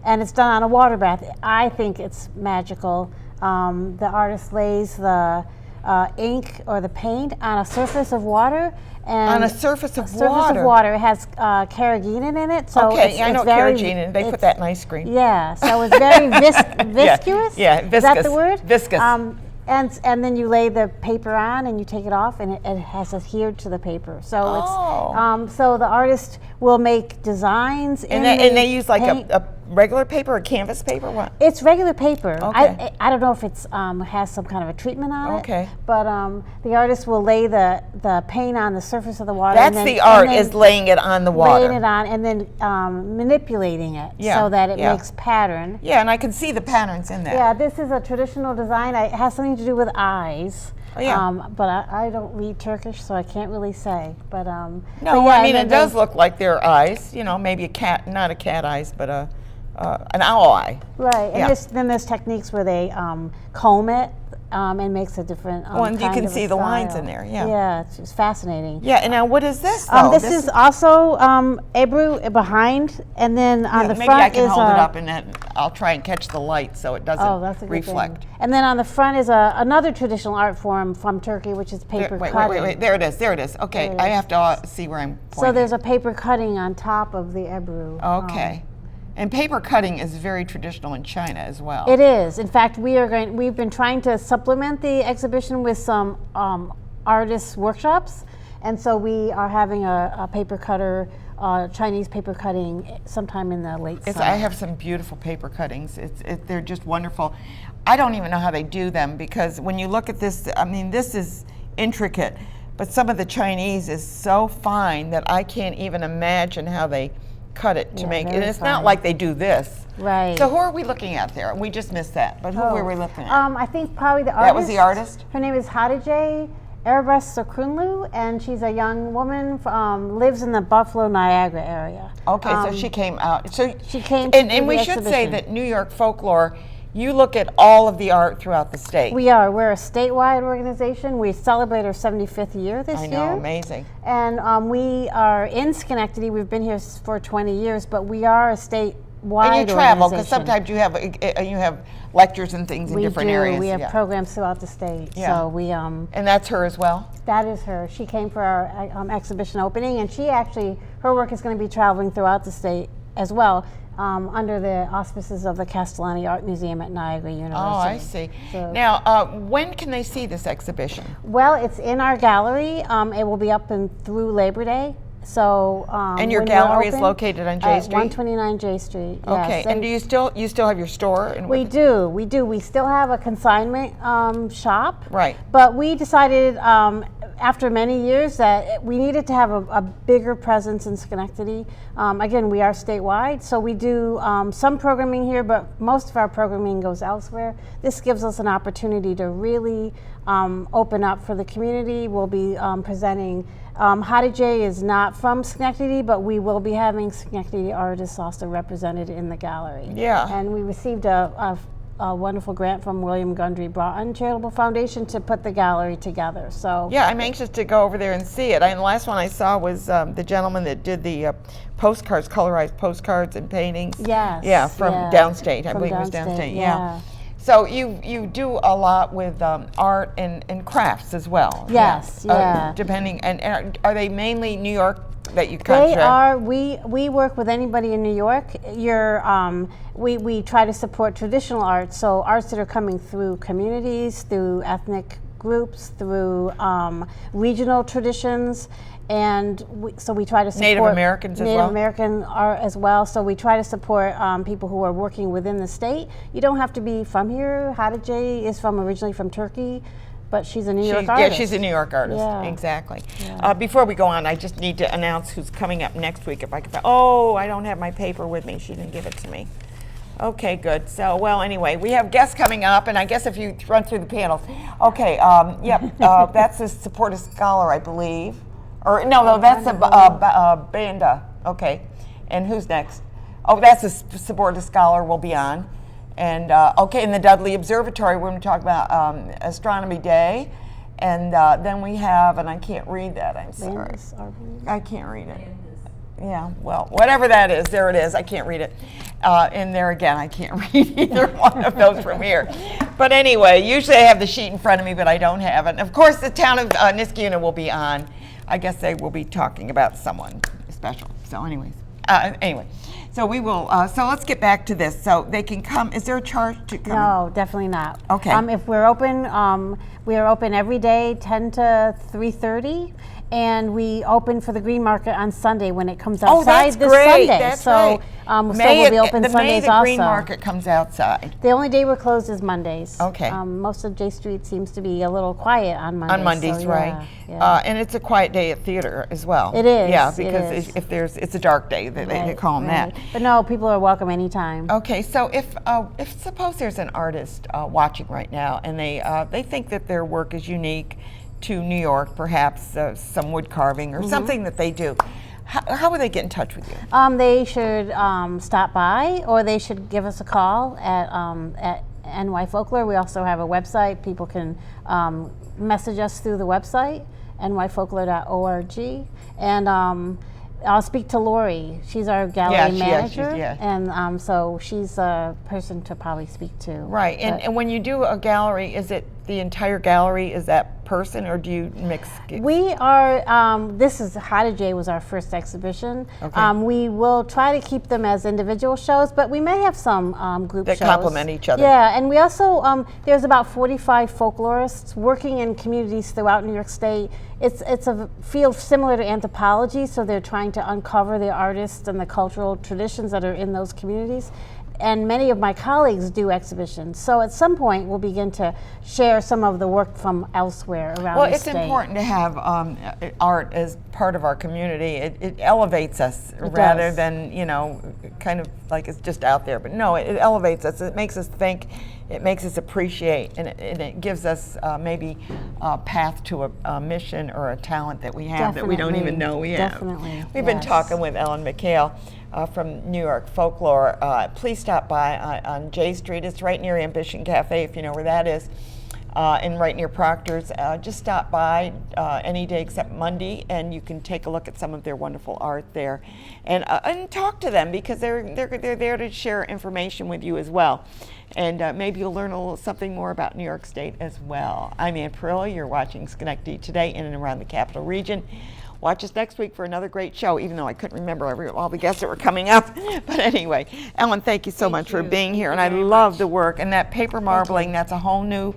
and it's done on a water bath. I think it's magical. The artist lays the ink or the paint on a surface of water. And on a surface of water. It has carrageenan in it. So okay, I know very, carrageenan. They put that in ice cream. Yeah, so it's very viscous. Yeah, viscous. Is that the word? Viscous. And then you lay the paper on and you take it off, and it has adhered to the paper. So it's so the artist will make designs. And they use like a regular paper or canvas paper? What? It's regular paper. Okay. I don't know if it's has some kind of a treatment on it. Okay. But the artist will lay the paint on the surface of the water. That's the art, is laying it on the water. Laying it on and then manipulating it so that it makes pattern. Yeah, and I can see the patterns in that. Yeah, this is a traditional design. It has something to do with eyes. Oh, yeah. But I don't read Turkish, so I can't really say. But no, but yeah, I mean it does look like their eyes. You know, maybe a cat, not a cat eyes, but an owl eye. Right, and Yeah. then there's techniques where they comb it and makes a different. Oh, and you kind can of a see the lines style. in there, yeah. Yeah, it's fascinating. Yeah, and now what is this, though? This is also Ebru behind, and then on the maybe front I can is hold it up and then I'll try and catch the light so it doesn't that's a good reflect. thing. And then on the front is another traditional art form from Turkey, which is paper cutting. Wait. There it is. Okay, There it I is. have to see where I'm pointing. So there's a paper cutting on top of the Ebru. Okay. And paper cutting is very traditional in China as well. It is. In fact, we've been trying to supplement the exhibition with some artist workshops, and so we are having a paper cutter, Chinese paper cutting sometime in the late summer. I have some beautiful paper cuttings. They're just wonderful. I don't even know how they do them, because when you look at this, I mean, this is intricate, but some of the Chinese is so fine that I can't even imagine how they cut it to make it. And it's not like they do this. Right. So who are we looking at there? We just missed that, but who were we looking at? I think probably the artist. That was the artist? Her name is Hatice Erebus Sokunlu, and she's a young woman, lives in the Buffalo, Niagara area. Okay, so she came out. So she came to do and we the should say exhibition. that New York Folklore, you look at all of the art throughout the state. We're a statewide organization. We celebrate our 75th year this year. I know, amazing. And we are in Schenectady. We've been here for 20 years, but we are a statewide And you travel, because organization. sometimes you have lectures and things in different areas. We have programs throughout the state. Yeah. So we And that's her as well? that is her. She came for our exhibition opening, and her work is going to be traveling throughout the state as well, under the auspices of the Castellani Art Museum at Niagara University. Oh, I see. So- Now, when can they see this exhibition? Well, it's in our gallery. It will be up through Labor Day. So, And your when we're gallery is open, located on J Street? 129 J Street. Okay, Yes. and do you still have your store? And We do. We still have a consignment shop. Right. But we decided after many years that we needed to have a bigger presence in Schenectady. Again, we are statewide, so we do some programming here, but most of our programming goes elsewhere. This gives us an opportunity to really open up for the community. We'll be presenting. Hatice is not from Schenectady, but we will be having Schenectady artists also represented in the gallery. Yeah. And we received a wonderful grant from William Gundry Broughton Charitable Foundation to put the gallery together. So Yeah, I'm anxious to go over there and see it. And the last one I saw was the gentleman that did the postcards, colorized postcards and paintings. Yes. Yeah, from downstate. I From believe it was downstate, downstate. yeah. So you do a lot with art and crafts as well. Yes, yeah. Depending, and are they mainly New York that you contract? They are. We work with anybody in New York. We try to support traditional arts, so arts that are coming through communities, through ethnic groups, through regional traditions, and so we try to support Native Americans as well? Native American art as well. So we try to support people who are working within the state. You don't have to be from here. Hatice is originally from Turkey, but she's a New York artist. Yeah, she's a New York artist. Yeah. Exactly. Before we go on, I just need to announce who's coming up next week. If I can. Oh, I don't have my paper with me. She didn't give it to me. Okay, good. So, well, anyway, we have guests coming up, and I guess if you run through the panels. Okay, that's a Support a Scholar, I believe. Or no, that's a Banda. Okay, and who's next? Oh, that's a Support a Scholar will be on. And in the Dudley Observatory, we're going to talk about Astronomy Day. And then we have, and I can't read that, I'm sorry. I can't read it. Yeah, well, whatever that is, there it is. I can't read it. And there again, I can't read either one of those from here. But anyway, usually I have the sheet in front of me, but I don't have it. And of course, the town of Niskayuna will be on. I guess they will be talking about someone special. So anyways, so we will, so let's get back to this. So they can come, is there a charge to come? No, definitely not. Okay. If we're open, we are open every day, 10 to 3:30. And we open for the Green Market on Sunday when it comes outside that's this Sunday. That's so, right. So we'll be open the Sundays May the also. Green Market comes outside. The only day we're closed is Mondays. Okay. Most of J Street seems to be a little quiet on Mondays. On Mondays, so, right? Yeah. And it's a quiet day at theater as well. It is, Yeah, it because is. if it's a dark day, they call them that. But no, people are welcome anytime. Okay, so if suppose there's an artist watching right now and they think that their work is unique to New York, perhaps some wood carving or something that they do, how would they get in touch with you? They should stop by, or they should give us a call at NY Folklore. We also have a website. People can message us through the website, nyfolklore.org. And I'll speak to Lori. She's our gallery manager, and so she's a person to probably speak to. Right, and when you do a gallery, is it the entire gallery is that person, or do you mix? We are, this is Hada J was our first exhibition. Okay. We will try to keep them as individual shows, but we may have some group that shows. complement each other. Yeah, and we also, there's about 45 folklorists working in communities throughout New York State. It's a field similar to anthropology, so they're trying to uncover the artists and the cultural traditions that are in those communities. And many of my colleagues do exhibitions. So at some point, we'll begin to share some of the work from elsewhere around the state. Well, it's important to have art as part of our community. It elevates us rather than, you know, kind of like it's just out there. But no, it elevates us. It makes us think. It makes us appreciate, and it gives us maybe a path to a mission or a talent that we have that we don't even know we have. Definitely. We've been talking with Ellen McHale from New York Folklore. Please stop by on J Street. It's right near Ambition Cafe, if you know where that is, and right near Proctor's. Just stop by any day except Monday, and you can take a look at some of their wonderful art there, and talk to them, because they're there to share information with you as well. And maybe you'll learn a little something more about New York State as well. I'm Ann Perillo. You're watching Schenectady Today in and around the Capital Region. Watch us next week for another great show, even though I couldn't remember all the guests that were coming up. But anyway, Ellen, thank you so much for being here. And I love the work. And that paper marbling, that's a whole new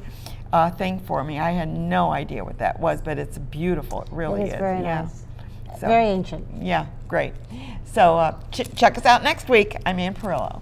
thing for me. I had no idea what that was, but it's beautiful. It really is. It is very nice. So, very ancient. Yeah, great. So check us out next week. I'm Ann Perillo.